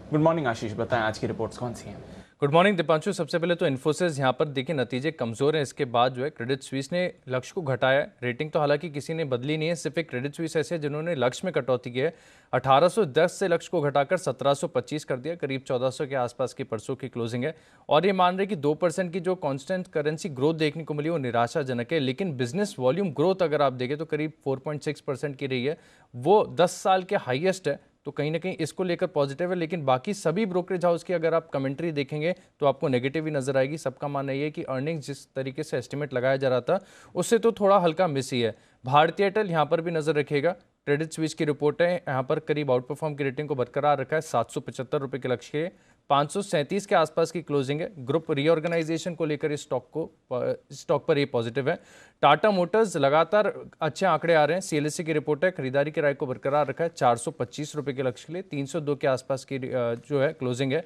गुड मॉर्निंग आशीष, बताएं आज की रिपोर्ट्स कौन सी हैं? Good morning Deepanshu. सबसे पहले तो इन्फोसिस यहाँ पर देखिए नतीजे कमजोर हैं। इसके बाद जो है क्रेडिट स्विस ने लक्ष्य को घटाया। रेटिंग तो हालांकि किसी ने बदली नहीं है, सिर्फ एक क्रेडिट स्विस ऐसे है जिन्होंने लक्ष्य में कटौती की है। 1810 से लक्ष्य को घटाकर 1725 कर दिया, करीब 1400 के आसपास की परसों की क्लोजिंग है। और ये मान रहे कि 2% की जो कांस्टेंट करेंसी ग्रोथ देखने को मिली वो निराशाजनक है, लेकिन बिजनेस वॉल्यूम ग्रोथ अगर आप देखें तो करीब 4.6% की रही है, वो 10 साल के हाईएस्ट है। तो कहीं ना कहीं इसको लेकर पॉजिटिव है। लेकिन बाकी सभी ब्रोकरेज हाउस की अगर आप कमेंट्री देखेंगे तो आपको नेगेटिव ही नजर आएगी। सबका मानना ये है कि अर्निंग्स जिस तरीके से एस्टिमेट लगाया जा रहा था उससे तो थोड़ा हल्का मिस ही है। भारतीय एयरटेल यहाँ पर भी नजर रखिएगा। क्रेडिट स्विस की रिपोर्ट है, यहाँ पर करीब आउट परफॉर्म की रेटिंग को बरकरार रखा है। 775 रुपये के लक्ष्य के 537 के आसपास की क्लोजिंग है। ग्रुप रीऑर्गेनाइजेशन को लेकर इस स्टॉक पर ये पॉजिटिव है। टाटा मोटर्स लगातार अच्छे आंकड़े आ रहे हैं। CLSA की रिपोर्ट है, खरीदारी की राय को बरकरार रखा है। 425 रुपये के लक्ष्य के लिए 302 के आसपास की जो है क्लोजिंग है।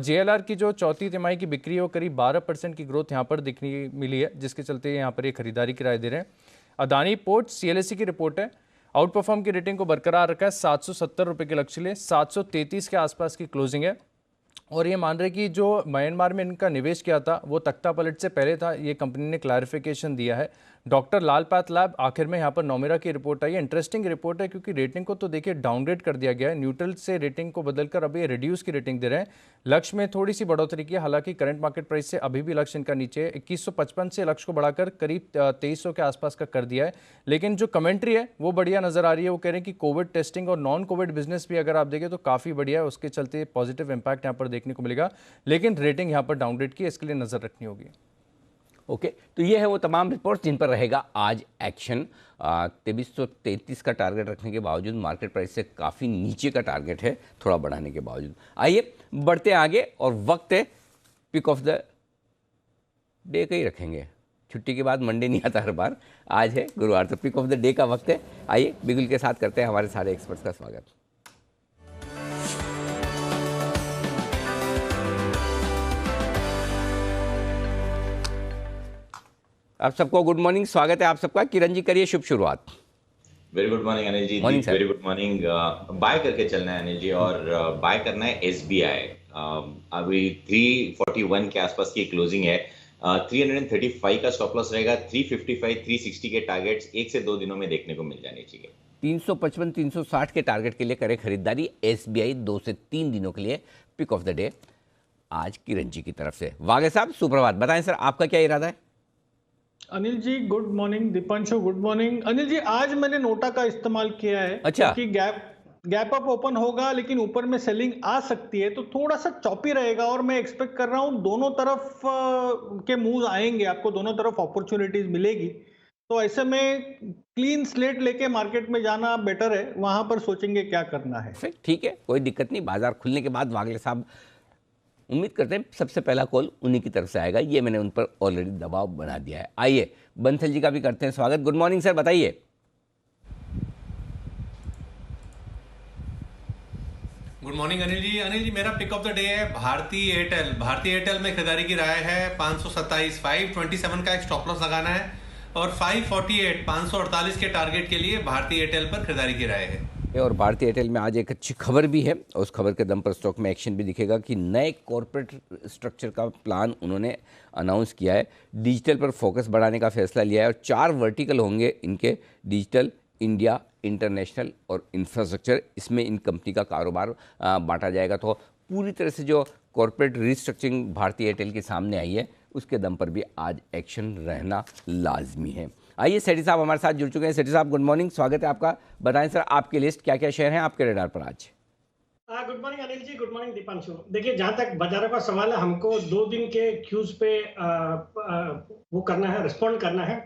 JLR की जो चौथी तिमाही की बिक्री है वो करीब 12% की ग्रोथ यहाँ पर दिखने मिली है, जिसके चलते यहाँ पर ये खरीदारी की राय दे रहे हैं। अदानी पोर्ट CLSA की रिपोर्ट है, आउट परफॉर्म की रेटिंग को बरकरार रखा है। 770 रुपये के लक्ष्य के लिए 733 के आसपास की क्लोजिंग है। और ये मान रहे कि जो म्यांमार में इनका निवेश किया था वो तख्ता पलट से पहले था, ये कंपनी ने क्लैरिफिकेशन दिया है। डॉक्टर लाल पैथलैब, आखिर में यहाँ पर नोमेरा की रिपोर्ट आई है। इंटरेस्टिंग रिपोर्ट है क्योंकि रेटिंग को तो देखिए डाउनग्रेड कर दिया गया है, न्यूट्रल से रेटिंग को बदलकर अभी रिड्यूस की रेटिंग दे रहे हैं। लक्ष्य में थोड़ी सी बढ़ोतरी की है, हालांकि करंट मार्केट प्राइस से अभी भी लक्ष्य इनका नीचे है। 2155 से लक्ष्य को बढ़ाकर करीब 2300 के आसपास का कर दिया है। लेकिन जो कमेंट्री है वो बढ़िया नजर आ रही है। वो कह रहे हैं कि कोविड टेस्टिंग और नॉन कोविड बिजनेस भी अगर आप देखें तो काफ़ी बढ़िया है, उसके चलते पॉजिटिव इंपैक्ट यहाँ पर देखने को मिलेगा। लेकिन रेटिंग यहाँ पर डाउनग्रेड की, इसके लिए नजर रखनी होगी। ओके, तो ये है वो तमाम रिपोर्ट्स जिन पर रहेगा आज एक्शन। 2333 का टारगेट रखने के बावजूद मार्केट प्राइस से काफ़ी नीचे का टारगेट है, थोड़ा बढ़ाने के बावजूद। आइए बढ़ते हैं आगे, और वक्त है पिक ऑफ द डे का ही रखेंगे। छुट्टी के बाद मंडे नहीं आता हर बार, आज है गुरुवार, तो पिक ऑफ द डे का वक्त है। आइए बिगुल के साथ करते हैं हमारे सारे एक्सपर्ट्स का स्वागत। आप सबको गुड मॉर्निंग, स्वागत है आप सबका। किरण जी करिए शुभ शुरुआत। Very good morning Anil ji. Morning, sir. Very good morning. Buy करके चलना है अनिल जी, और बाय करना है एसबीआई। अभी 341 के आसपास की क्लोजिंग है। 335 का स्टॉप लॉस रहेगा। 355 360 के टारगेट्स 1 से 2 दिनों में देखने को मिल जाने चाहिए। 355 360 के टारगेट के लिए करें खरीदारी। एसबीआई 2 से 3 दिनों के लिए पिक ऑफ द डे आज किरण जी की तरफ से। वागे साहब सुप्रभात, बताएं सर आपका क्या इरादा है? Anil ji good morning. Deepanshu good morning. Anil ji आज मैंने नोटा का इस्तेमाल किया है। अच्छा। क्योंकि गैप अप ओपन होगा लेकिन ऊपर में सेलिंग आ सकती है, तो थोड़ा सा चॉपी रहेगा, और मैं एक्सपेक्ट कर रहा हूं दोनों तरफ के मूव आएंगे, आपको दोनों तरफ अपॉर्चुनिटीज मिलेगी। तो ऐसे में क्लीन स्लेट लेके मार्केट में जाना बेटर है, वहां पर सोचेंगे क्या करना है। फिर ठीक है, कोई दिक्कत नहीं। बाजार खुलने के बाद वागले साहब उम्मीद करते हैं सबसे पहला कॉल उन्हीं की तरफ से आएगा, ये मैंने उन पर ऑलरेडी दबाव बना दिया है। आइए बंसल जी का भी करते हैं स्वागत। गुड मॉर्निंग सर, बताइए। गुड मॉर्निंग अनिल जी। अनिल जी मेरा पिक ऑफ द डे है भारती एयरटेल। भारती एयरटेल में खरीदारी की राय है। 527 527 का एक स्टॉप लॉस लगाना है, और 548 548 के टारगेट के लिए भारती एयरटेल पर खरीदारी की राय है। और भारतीय एयरटेल में आज एक अच्छी खबर भी है, और उस खबर के दम पर स्टॉक में एक्शन भी दिखेगा कि नए कॉर्पोरेट स्ट्रक्चर का प्लान उन्होंने अनाउंस किया है। डिजिटल पर फोकस बढ़ाने का फैसला लिया है, और 4 वर्टिकल होंगे इनके, डिजिटल, इंडिया, इंटरनेशनल और इंफ्रास्ट्रक्चर। इसमें इन कंपनी का कारोबार बांटा जाएगा। तो पूरी तरह से जो कॉर्पोरेट रिस्ट्रक्चरिंग भारतीय एयरटेल के सामने आई है, उसके दम पर भी आज एक्शन रहना लाजमी है। आइए सेठी साहब हमारे साथ जुड़ चुके हैं। सेठी साहब गुड मॉर्निंग, स्वागत है आपका। बताएं सर आपकी लिस्ट क्या क्या शेयर हैं आपके रेडार पर आज? Good morning Anil ji, good morning Deepanshu. देखिए जहां तक बाजारों का सवाल है, हमको 2 दिन के क्यूज पे वो करना है, रिस्पॉन्ड करना है।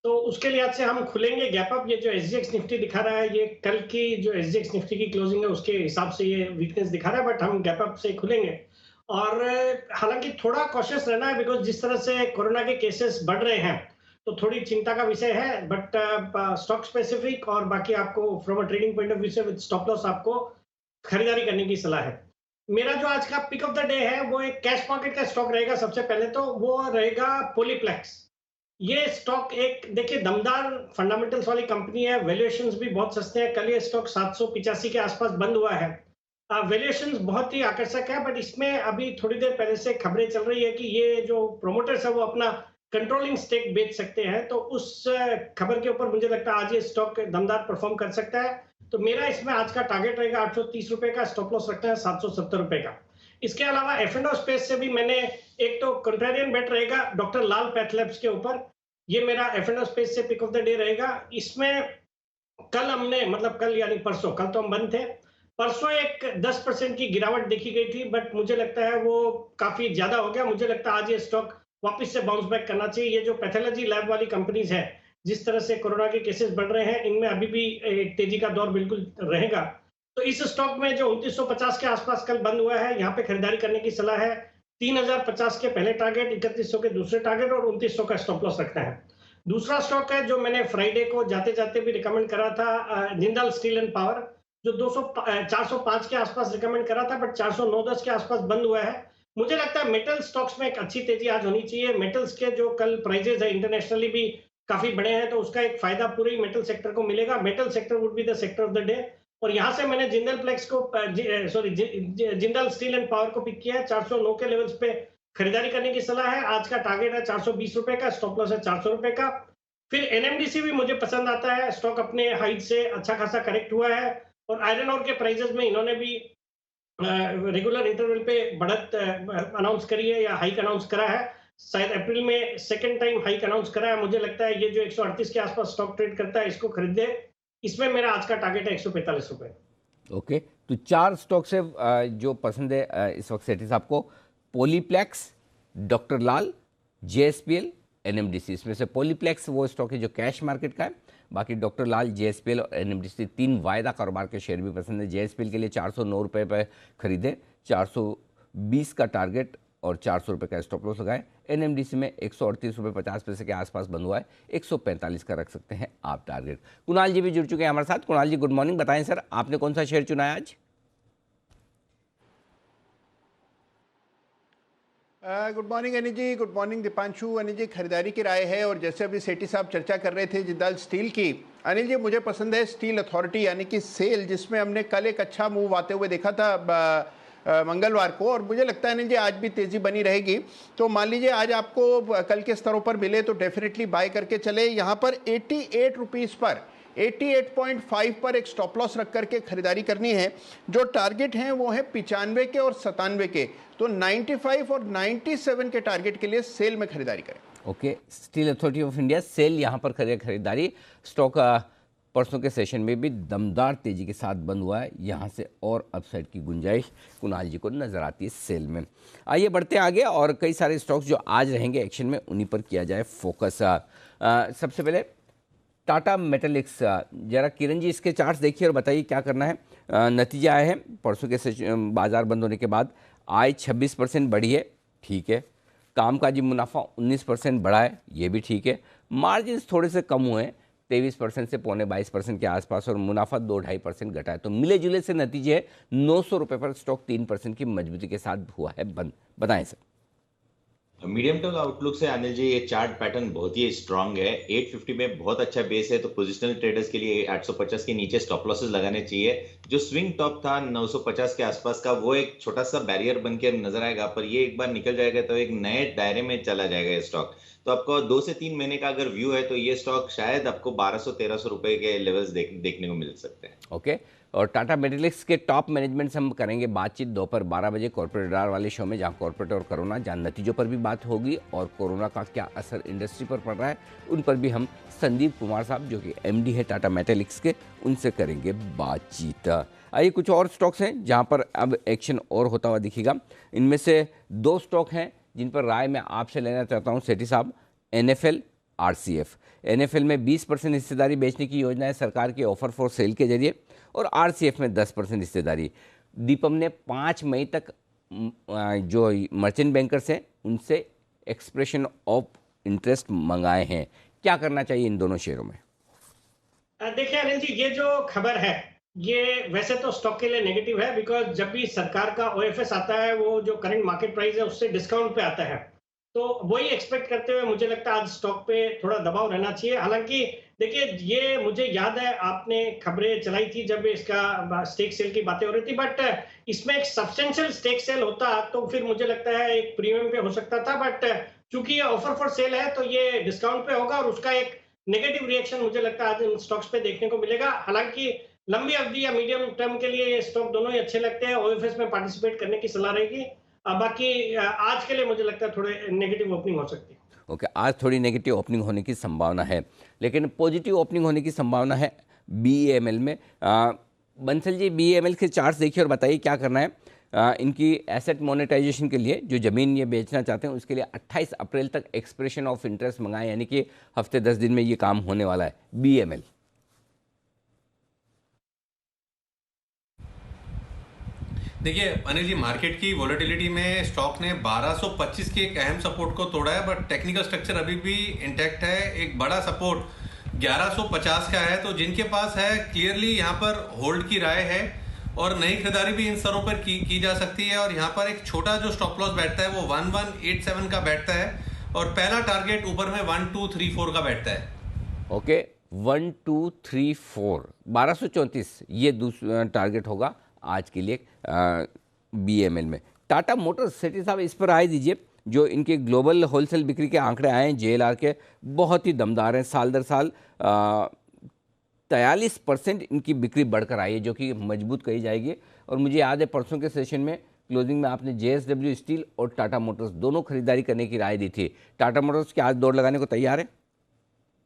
तो उसके लिहाज से हम खुलेंगे गैप अप। ये जो एसजीएक्स निफ्टी दिखा रहा है, ये कल की जो एसजीएक्स निफ्टी की क्लोजिंग है उसके हिसाब से ये वीकनेस दिखा रहा है, बट हम गैप अप से खुलेंगे। और हालांकि थोड़ा कॉशियस रहना है, बिकॉज जिस तरह से कोरोना के केसेस बढ़ रहे हैं तो थोड़ी चिंता का विषय है। बट स्टॉक स्पेसिफिक और बाकी आपको from a trading point of view से विद स्टॉप लॉस आपको खरीदारी करने की सलाह है। मेरा जो आज का पिक ऑफ द डे है वो एक कैश मार्केट का स्टॉक रहेगा। सबसे पहले तो वो रहेगा पॉलीप्लेक्स। ये स्टॉक एक देखिए दमदार फंडामेंटल्स वाली कंपनी है, वैल्यूएशंस भी बहुत सस्ते हैं। कल ये स्टॉक 785 के आसपास बंद हुआ है। वैल्यूएशंस बहुत ही आकर्षक है, बट इसमें अभी थोड़ी देर पहले से खबरें चल रही है कि ये जो प्रोमोटर्स है वो अपना कंट्रोलिंग स्टेक बेच सकते हैं। तो उस खबर के ऊपर मुझे लगता है आज ये स्टॉक दमदार परफॉर्म कर सकता है। तो मेरा इसमें आज का टारगेट रहेगा 830 रुपए का, स्टॉप लॉस रखना है 770 रुपए का। इसके अलावा F&O स्पेस से भी मैंने एक तो कंट्रेरियन बेट रहेगा डॉक्टर लाल पैथलैब्स के ऊपर। ये मेरा F&O स्पेस से पिक ऑफ द डे रहेगा। इसमें कल हमने मतलब कल यानी परसों, कल तो हम बंद थे, परसों एक 10% की गिरावट देखी गई थी, बट मुझे लगता है वो काफी ज्यादा हो गया। मुझे लगता है आज ये स्टॉक वापस से बाउंस बैक करना चाहिए। ये जो पैथोलॉजी लैब वाली कंपनीज है, जिस तरह से कोरोना के केसेस बढ़ रहे हैं, इनमें अभी भी एक तेजी का दौर बिल्कुल रहेगा। तो इस स्टॉक में जो 2950 के आसपास कल बंद हुआ है, यहाँ पे खरीदारी करने की सलाह है। 3050 के पहले टारगेट, 3100 के दूसरे टारगेट और 2900 का स्टॉप लॉस रखना है। दूसरा स्टॉक है जो मैंने फ्राइडे को जाते जाते भी रिकमेंड करा था, जिंदाल स्टील एंड पावर, जो 405 के आसपास रिकमेंड करा था, बट 409-10 के आसपास बंद हुआ है। मुझे लगता है मेटल स्टॉक्स में एक अच्छी तेजी आज होनी चाहिए। मेटल्स के जो कल प्राइजेस है इंटरनेशनली भी काफी बड़े हैं, तो उसका एक फायदा पूरे मेटल सेक्टर को मिलेगा। Metal sector would be the sector of the day. और यहाँ से मैंने जिंदल फ्लेक्स को जिंदल स्टील एंड पावर को पिक किया है। 409 के लेवल्स पे खरीदारी करने की सलाह है। आज का टारगेट है 420 रुपए का, स्टॉप लॉस है 400 रुपए का। फिर एनएमडीसी भी मुझे पसंद आता है, स्टॉक अपने हाइट से अच्छा खासा करेक्ट हुआ है और आयरन ओर के प्राइसेस में इन्होंने भी रेगुलर इंटरवल पे बढ़त अनाउंस करी है या हाइक अनाउंस करा है। शायद अप्रैल में सेकंड टाइम हाइक अनाउंस करा है। मुझे लगता है ये जो 138 के आसपास स्टॉक ट्रेड करता है इसको खरीदे। इसमें मेरा आज का टारगेट है 145 रुपए। ओके, तो 4 स्टॉक से जो पसंद है इस वक्त सेठी साहब को, पॉलीप्लेक्स, डॉक्टर लाल, जेएसपीएल, एनएमडीसी। इसमें से पॉलीप्लेक्स वो स्टॉक है जो कैश मार्केट का है, बाकी डॉक्टर लाल, जेएसपीएल और एनएमडीसी 3 वायदा कारोबार के शेयर भी पसंद है। जेएसपीएल के लिए 409 रुपये पर खरीदें, 420 का टारगेट और 400 रुपये का स्टॉप लॉस लगाएं। एनएमडीसी में 138 रुपये 50 पैसे के आसपास बंद हुआ है, 145 का रख सकते हैं आप टारगेट। कुणाल जी भी जुड़ चुके हैं हमारे साथ। कुणाल जी गुड मॉर्निंग, बताएं सर आपने कौन सा शेयर चुना है आज? Good morning Anil ji, good morning Deepanshu. Anil ji, खरीदारी की राय है और जैसे अभी सेठी साहब चर्चा कर रहे थे जिंदाल स्टील की, अनिल जी मुझे पसंद है स्टील अथॉरिटी यानी कि सेल, जिसमें हमने कल एक अच्छा मूव आते हुए देखा था मंगलवार को, और मुझे लगता है अनिल जी आज भी तेज़ी बनी रहेगी। तो मान लीजिए आज आपको कल के स्तरों पर मिले तो डेफिनेटली बाय करके चले। यहाँ पर 88 रुपीज़ पर 88.5 पर एक स्टॉप लॉस रख करके खरीदारी करनी है। जो टारगेट हैं वो है 95 के और 97 के, तो 95 और 97 के टारगेट के लिए सेल में खरीदारी करें। Okay, steel authority of India SAIL यहाँ पर खरीदारी। स्टॉक परसों के सेशन में भी दमदार तेजी के साथ बंद हुआ है, यहाँ से और अपसाइड की गुंजाइश कुणाल जी को नजर आती है सेल में। आइए बढ़ते आगे और कई सारे स्टॉक्स जो आज रहेंगे एक्शन में उन्हीं पर किया जाए फोकस। सबसे पहले टाटा मेटलिक्स, जरा किरण जी इसके चार्ट्स देखिए और बताइए क्या करना है। नतीजे आए हैं परसों के बाजार बंद होने के बाद। आय 26% बढ़ी है, ठीक है। कामकाजी मुनाफा 19% बढ़ा है, ये भी ठीक है। मार्जिन थोड़े से कम हुए हैं, 23% से 22.25% के आसपास, और मुनाफा 2-2.5% घटा है। तो मिले जुले से नतीजे है 900 रुपये पर स्टॉक 3% की मजबूती के साथ हुआ है बंद। बताएं सर। मीडियम टर्म आउटलुक से अनिल जी ये चार्ट पैटर्न बहुत ही स्ट्रांग है। 850 में बहुत अच्छा बेस है, तो पोजिशनल ट्रेडर्स के लिए 850 के नीचे स्टॉप लॉसेस लगाने चाहिए। जो स्विंग टॉप था 950 के आसपास का, वो एक छोटा सा बैरियर बन के नजर आएगा, पर ये एक बार निकल जाएगा तो एक नए दायरे में चला जाएगा ये स्टॉक। तो आपको 2 से 3 महीने का अगर व्यू है तो ये स्टॉक शायद आपको 1200-1300 रुपए के लेवल्स देखने को मिल सकते हैं। ओके, और टाटा मेटलिक्स के टॉप मैनेजमेंट से हम करेंगे बातचीत दोपहर 12 बजे कॉर्पोरेट रडार वाले शो में, जहां कॉर्पोरेट और कोरोना, जहां नतीजों पर भी बात होगी और कोरोना का क्या असर इंडस्ट्री पर पड़ रहा है उन पर भी हम संदीप कुमार साहब जो कि एमडी है टाटा मेटलिक्स के, उनसे करेंगे बातचीत। आइए कुछ और स्टॉक्स हैं जहां पर अब एक्शन और होता हुआ दिखेगा। इनमें से 2 स्टॉक हैं जिन पर राय मैं आपसे लेना चाहता हूं सेठी साहब। NFL, RCF. एनएफएल में 20% हिस्सेदारी बेचने की योजना है सरकार के ऑफर फॉर सेल के जरिए, और आरसीएफ में 10% हिस्सेदारी। दीपम ने 5 मई तक जो मर्चेंट बैंकर्स हैं उनसे एक्सप्रेशन ऑफ इंटरेस्ट मंगाए हैं। क्या करना चाहिए इन दोनों शेयरों में? देखिए अनिल जी, ये जो खबर है ये वैसे तो स्टॉक के लिए नेगेटिव है, बिकॉज जब भी सरकार का ओएफएस आता है वो जो करंट मार्केट प्राइस है उससे डिस्काउंट पे आता है, तो वही एक्सपेक्ट करते हुए मुझे लगता है आज स्टॉक पे थोड़ा दबाव रहना चाहिए। हालांकि देखिए ये मुझे याद है आपने खबरें चलाई थी जब इसका स्टेक सेल की बातें हो रही थी, बट इसमें एक सब्सटेंशियल स्टेक सेल होता तो फिर मुझे लगता है एक प्रीमियम पे हो सकता था, बट चूंकि ये ऑफर फॉर सेल है तो ये डिस्काउंट पे होगा और उसका एक नेगेटिव रिएक्शन मुझे लगता है आज इन स्टॉक्स पे देखने को मिलेगा। हालांकि लंबी अवधि या मीडियम टर्म के लिए ये स्टॉक दोनों ही अच्छे लगते हैं। ओएफएस में पार्टिसिपेट करने की सलाह रहेगी। बाकी आज के लिए मुझे लगता है थोड़े नेगेटिव ओपनिंग हो सकती है। ओके, आज थोड़ी नेगेटिव ओपनिंग होने की संभावना है, लेकिन पॉजिटिव ओपनिंग होने की संभावना है बीईएमएल में। बंसल जी, बीईएमएल के चार्ट्स देखिए और बताइए क्या करना है। इनकी एसेट मोनेटाइजेशन के लिए जो ज़मीन ये बेचना चाहते हैं उसके लिए 28 अप्रैल तक एक्सप्रेशन ऑफ इंटरेस्ट मंगाएं, यानी कि हफ्ते 10 दिन में ये काम होने वाला है। बीईएमएल देखिए अनिल जी, मार्केट की वॉलेटिलिटी में स्टॉक ने 1225 के एक अहम सपोर्ट को तोड़ा है, बट टेक्निकल स्ट्रक्चर अभी भी इंटैक्ट है। एक बड़ा सपोर्ट 1150 का है, तो जिनके पास है क्लियरली यहाँ पर होल्ड की राय है और नई खरीदारी भी इन स्तरों पर की जा सकती है। और यहाँ पर एक छोटा जो स्टॉप लॉस बैठता है वो 1187 का बैठता है और पहला टारगेट ऊपर में 1234 का बैठता है। ओके, 1234 1234 ये दूसरा टारगेट होगा आज के लिए BML में। टाटा मोटर्स, सेठी साहब इस पर राय दीजिए। जो इनके ग्लोबल होलसेल बिक्री के आंकड़े आए हैं JLR के, बहुत ही दमदार हैं। साल दर साल 43% इनकी बिक्री बढ़कर आई है, जो कि मजबूत कही जाएगी। और मुझे याद है परसों के सेशन में क्लोजिंग में आपने JSW स्टील और टाटा मोटर्स दोनों खरीदारी करने की राय दी थी। टाटा मोटर्स क्या आज दौड़ लगाने को तैयार है?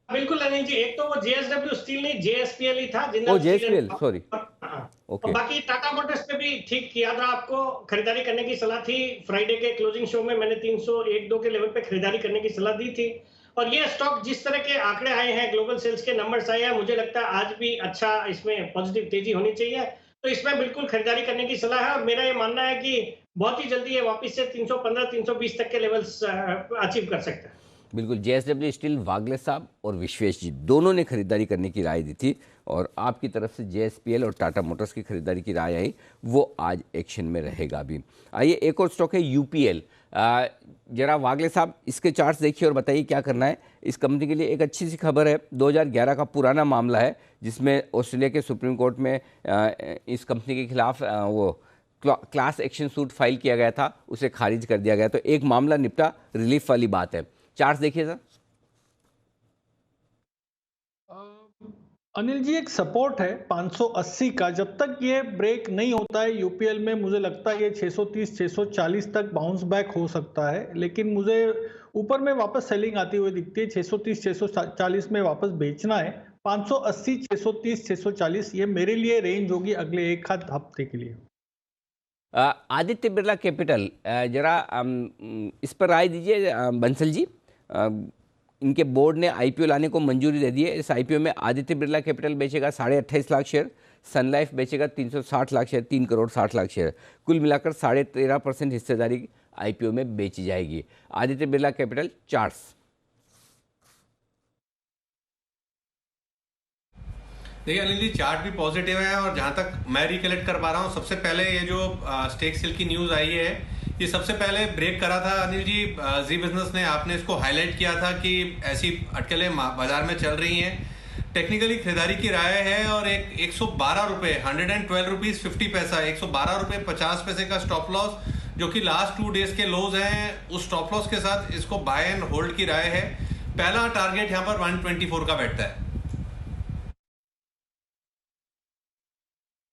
बिल्कुल अनिल जी, एक तो वो JSW स्टील नहीं JSPL ही था। JSPL, sorry. और बाकी टाटा मोटर्स पे भी ठीक किया था, आपको खरीदारी करने की सलाह थी। फ्राइडे के क्लोजिंग शो में मैंने 301-2 के लेवल पे खरीदारी करने की सलाह दी थी। और ये स्टॉक जिस तरह के आंकड़े आए हैं, ग्लोबल सेल्स के नंबर्स आए हैं, मुझे लगता है आज भी अच्छा इसमें पॉजिटिव तेजी होनी चाहिए। तो इसमें बिल्कुल खरीदारी करने की सलाह है। और मेरा ये मानना है कि बहुत ही जल्दी ये वापस से 315-320 तक के लेवल्स अचीव कर सकता है। बिल्कुल। JSW स्टील वागले साहब और विश्वेश जी दोनों ने खरीदारी करने की राय दी थी, और आपकी तरफ से JSPL और टाटा मोटर्स की खरीदारी की राय आई, वो आज एक्शन में रहेगा अभी। आइए एक और स्टॉक है UPL। जरा वागले साहब इसके चार्ट्स देखिए और बताइए क्या करना है। इस कंपनी के लिए एक अच्छी सी खबर है। 2011 का पुराना मामला है जिसमें ऑस्ट्रेलिया के सुप्रीम कोर्ट में इस कंपनी के खिलाफ वो क्लास एक्शन सूट फाइल किया गया था, उसे खारिज कर दिया गया। तो एक मामला निपटा, रिलीफ वाली बात है। चार्ट्स देखिए सर। अनिल जी, एक सपोर्ट है 580 का। जब तक ये ब्रेक नहीं होता है UPL में, मुझे लगता है ये 630-640 तक बाउंस बैक हो सकता है। लेकिन मुझे ऊपर में वापस सेलिंग आती हुई दिखती है। 630-640 में वापस बेचना है। 580, 630, 640 ये मेरे लिए रेंज होगी अगले एक आध हफ्ते के लिए। आदित्य बिरला कैपिटल, जरा इस पर राय दीजिए बंसल जी। इनके बोर्ड ने IPO लाने को मंजूरी दे दी है। इस IPO में आदित्य बिरला कैपिटल बेचेगा 28.5 लाख शेयर, सन लाइफ बेचेगा 360 लाख शेयर, 3 करोड़ 60 लाख शेयर। कुल मिलाकर 13.5% हिस्सेदारी IPO में बेची जाएगी। Aditya Birla capital charts. देखिए अनिल जी, चार्ट भी पॉजिटिव है, और जहां तक मैं रिकलेक्ट कर पा रहा हूं, सबसे पहले ये जो स्टेक सेल की न्यूज आई है, ये सबसे पहले ब्रेक करा था अनिल जी जी बिजनेस ने। आपने इसको हाईलाइट किया था कि ऐसी अटकलें बाजार में चल रही हैं। टेक्निकली खरीदारी की राय है, और एक 112 रुपये 112 रुपीज़ 50 पैसा 112 रुपये 50 पैसे का स्टॉप लॉस, जो कि लास्ट 2 डेज के लोज हैं, उस स्टॉप लॉस के साथ इसको बाय एंड होल्ड की राय है। पहला टारगेट यहाँ पर 124 का बैठता है।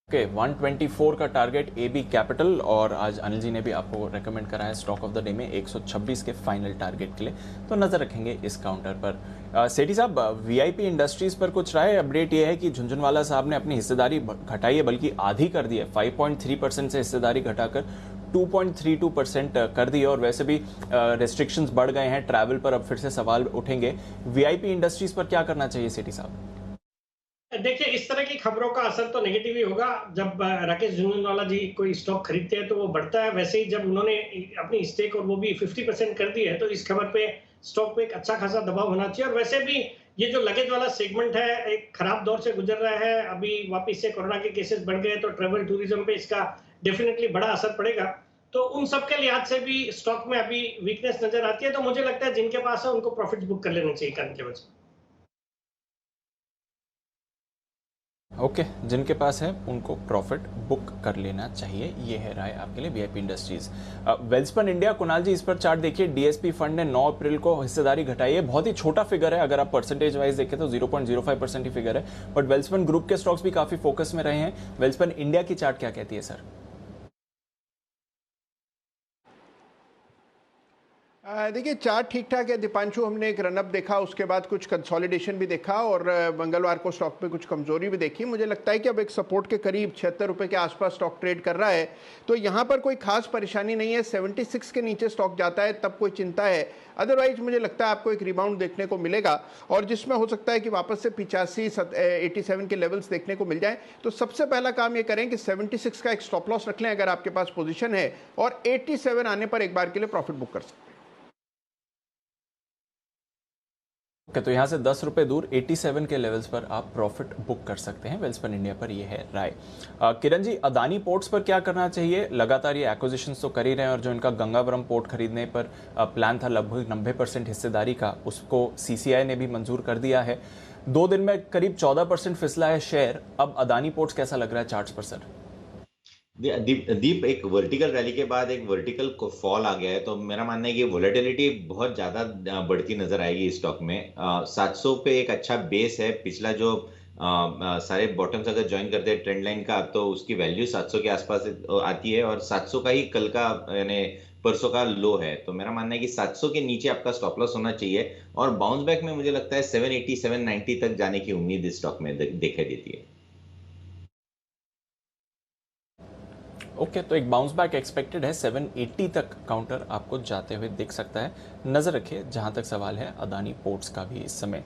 ओके, 124 का टारगेट AB कैपिटल, और आज अनिल जी ने भी आपको रेकमेंड करा है स्टॉक ऑफ द डे में 126 के फाइनल टारगेट के लिए, तो नजर रखेंगे इस काउंटर पर। सेठी साहब, VIP इंडस्ट्रीज पर कुछ राय। अपडेट ये है कि झुंझुनवाला साहब ने अपनी हिस्सेदारी घटाई है, बल्कि आधी कर दी है। 5.3% से हिस्सेदारी घटाकर 2.32% कर दी है। और वैसे भी रेस्ट्रिक्शंस बढ़ गए हैं ट्रैवल पर, अब फिर से सवाल उठेंगे। VIP इंडस्ट्रीज पर क्या करना चाहिए सेठी साहब? देखिए, इस तरह की खबरों का असर तो नेगेटिव ही होगा। जब राकेश झुनझुनवाला जी कोई स्टॉक खरीदते हैं तो वो बढ़ता है। वैसे ही जब उन्होंने अपनी स्टेक और वो भी 50% कर दी है, तो इस खबर पे स्टॉक पे एक अच्छा खासा दबाव होना चाहिए। और वैसे भी ये जो लगेज वाला सेगमेंट है, एक खराब दौर से गुजर रहा है। अभी वापिस से कोरोना के केसेस बढ़ गए, तो ट्रेवल टूरिज्म पे इसका डेफिनेटली बड़ा असर पड़ेगा। तो उन सब के लिहाज से भी स्टॉक में अभी वीकनेस नजर आती है। तो मुझे लगता है जिनके पास है उनको प्रॉफिट बुक कर लेने चाहिए करने की वजह। ओके, जिनके पास है उनको प्रॉफिट बुक कर लेना चाहिए, ये है राय आपके लिए VIP industries. Welspun India, Kunal ji इस पर चार्ट देखिए। DSP फंड ने 9 अप्रैल को हिस्सेदारी घटाई है। बहुत ही छोटा फिगर है, अगर आप परसेंटेज वाइज देखें तो 0.05% ही फिगर है, बट वेल्सपन ग्रुप के स्टॉक्स भी काफी फोकस में रहे हैं। वेल्सपन इंडिया की चार्ट क्या कहती है सर? देखिए, चार्ट ठीक ठाक है दीपांशु। हमने एक रनअप देखा, उसके बाद कुछ कंसोलिडेशन भी देखा, और मंगलवार को स्टॉक पे कुछ कमजोरी भी देखी। मुझे लगता है कि अब एक सपोर्ट के करीब 76 रुपये के आसपास स्टॉक ट्रेड कर रहा है, तो यहाँ पर कोई खास परेशानी नहीं है। 76 के नीचे स्टॉक जाता है तब कोई चिंता है, अदरवाइज मुझे लगता है आपको एक रिबाउंड देखने को मिलेगा, और जिसमें हो सकता है कि वापस से 85-87 के लेवल्स देखने को मिल जाए। तो सबसे पहला काम ये करें कि 76 का एक स्टॉप लॉस रख लें अगर आपके पास पोजीशन है, और 87 आने पर एक बार के लिए प्रॉफिट बुक कर सकते हैं। ओके, तो यहाँ से 10 रुपये दूर 87 के लेवल्स पर आप प्रॉफिट बुक कर सकते हैं। वेल्सपन इंडिया पर ये है राय। किरण जी, अदानी पोर्ट्स पर क्या करना चाहिए? लगातार ये एक्विजिशंस तो कर ही रहे हैं, और जो इनका गंगावरम पोर्ट खरीदने पर प्लान था लगभग 90% हिस्सेदारी का, उसको CCI ने भी मंजूर कर दिया है। 2 दिन में करीब 14% फिसला है शेयर। अब अदानी पोर्ट्स कैसा लग रहा है चार्ट्स पर सर? दीप, एक वर्टिकल रैली के बाद एक वर्टिकल फॉल आ गया है, तो मेरा मानना है कि वोलेटिलिटी बहुत ज्यादा बढ़ती नजर आएगी स्टॉक में। 700 पे एक अच्छा बेस है। पिछला जो सारे बॉटम्स अगर ज्वाइन करते हैं ट्रेंड लाइन का, तो उसकी वैल्यू 700 के आसपास आती है और 700 का ही कल का यानी परसों का लो है। तो मेरा मानना है कि 700 के नीचे आपका स्टॉप लॉस होना चाहिए और बाउंस बैक में मुझे लगता है 780 790 तक जाने की उम्मीद इस स्टॉक में दिखाई देती है। ओके, तो एक बाउंस बैक एक्सपेक्टेड है। 780 तक काउंटर आपको जाते हुए दिख सकता है। नजर रखिए जहां तक सवाल है अदानी पोर्ट्स का भी इस समय।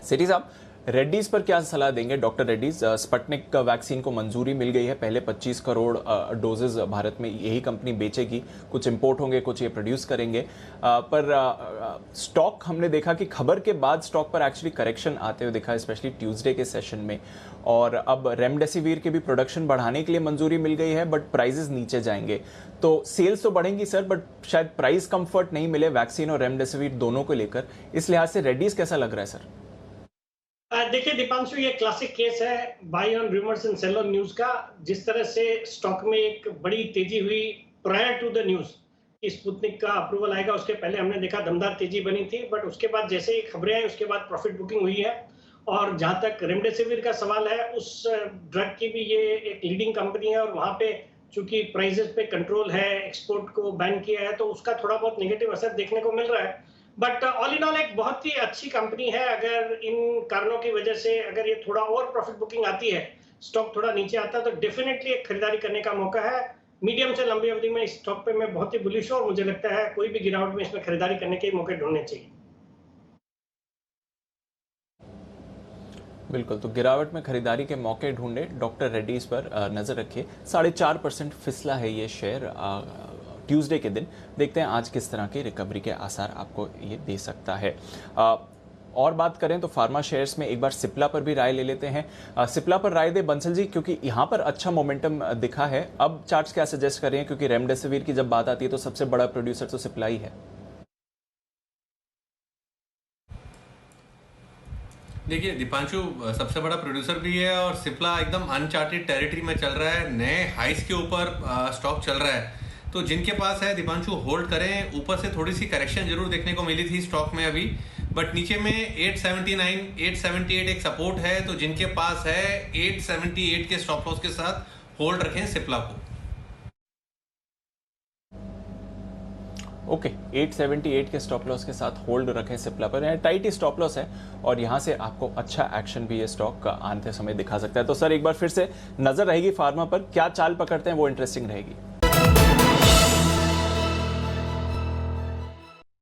सेठी साहब, रेड्डीज पर क्या सलाह देंगे? डॉक्टर रेड्डीज, स्पुतनिक वैक्सीन को मंजूरी मिल गई है। पहले 25 करोड़ डोजेज भारत में यही कंपनी बेचेगी। कुछ इंपोर्ट होंगे, कुछ ये प्रोड्यूस करेंगे। पर स्टॉक हमने देखा कि खबर के बाद स्टॉक पर एक्चुअली करेक्शन आते हुए दिखा, स्पेशली ट्यूसडे के सेशन में। और अब रेमडेसिविर के भी प्रोडक्शन बढ़ाने के लिए मंजूरी मिल गई है, बट प्राइजेस नीचे जाएंगे। तो सेल्स तो बढ़ेंगी सर, बट शायद प्राइस कंफर्ट नहीं मिले वैक्सीन और रेमडेसिविर दोनों को लेकर। इस लिहाज से रेड्डीज कैसा लग रहा है सर? देखिए दीपांशु, ये क्लासिक केस है buy on rumours and sell on news का। जिस तरह से स्टॉक में एक बड़ी तेजी हुई प्रायर टू द न्यूज कि स्पुतनिक का अप्रूवल आएगा, उसके पहले हमने देखा दमदार तेजी बनी थी, बट उसके बाद जैसे ही खबरें आई उसके बाद प्रॉफिट बुकिंग हुई है। और जहां तक रेमडेसिविर का सवाल है, उस ड्रग की भी ये एक लीडिंग कंपनी है और वहां पे चूंकि प्राइसेस पे कंट्रोल है, एक्सपोर्ट को बैन किया है, तो उसका थोड़ा बहुत नेगेटिव असर देखने को मिल रहा है। बट ऑल इन ऑल एक बहुत ही अच्छी कंपनी है। अगर इन कारणों की वजह से अगर ये थोड़ा और प्रॉफिट बुकिंग आती है, स्टॉक थोड़ा नीचे आता है, तो डेफिनेटली एक खरीदारी करने का मौका है। मीडियम से लंबी अवधि में इस स्टॉक पे मैं बहुत ही बुलिश हूं और मुझे लगता है कोई भी गिरावट में इसमें खरीदारी करने के मौके ढूंढने चाहिए। बिल्कुल, तो गिरावट में खरीदारी के मौके ढूंढे। डॉक्टर रेड्डीज पर नजर रखिए। 4.5% फिसला है ये शेयर ट्यूसडे के दिन। देखते हैं आज किस तरह की रिकवरी के आसार आपको ये दे सकता है। और बात करें तो फार्मा शेयर्स में एक बार सिप्ला पर भी राय ले लेते हैं। सिप्ला पर राय दे बंसल जी, क्योंकि यहां पर अच्छा मोमेंटम दिखा है। अब चार्ट्स क्या सजेस्ट कर रहे हैं, क्योंकि रेमडेसिविर की जब बात आती है तो सबसे बड़ा प्रोड्यूसर तो सिप्ला ही है। देखिए दीपांशु सबसे बड़ा प्रोड्यूसर भी है और सिप्ला एकदम अनचार्टेड टेरिटरी में चल रहा है। नए हाइस के ऊपर स्टॉक चल रहा है, तो जिनके पास है दीपांशु होल्ड करें। ऊपर से थोड़ी सी करेक्शन जरूर देखने को मिली थी स्टॉक में अभी, बट नीचे में 879 878 एक सपोर्ट है। तो जिनके पास है 878 के स्टॉप लॉस के साथ होल्ड रखें सिप्ला को। ओके, 878 के स्टॉप लॉस के साथ होल्ड रखें सिप्ला पर। टाइट ही स्टॉप लॉस है और यहां से आपको अच्छा एक्शन भी ये स्टॉक का आते समय दिखा सकता है। तो सर एक बार फिर से नजर रहेगी फार्मा पर, क्या चाल पकड़ते हैं वो इंटरेस्टिंग रहेगी।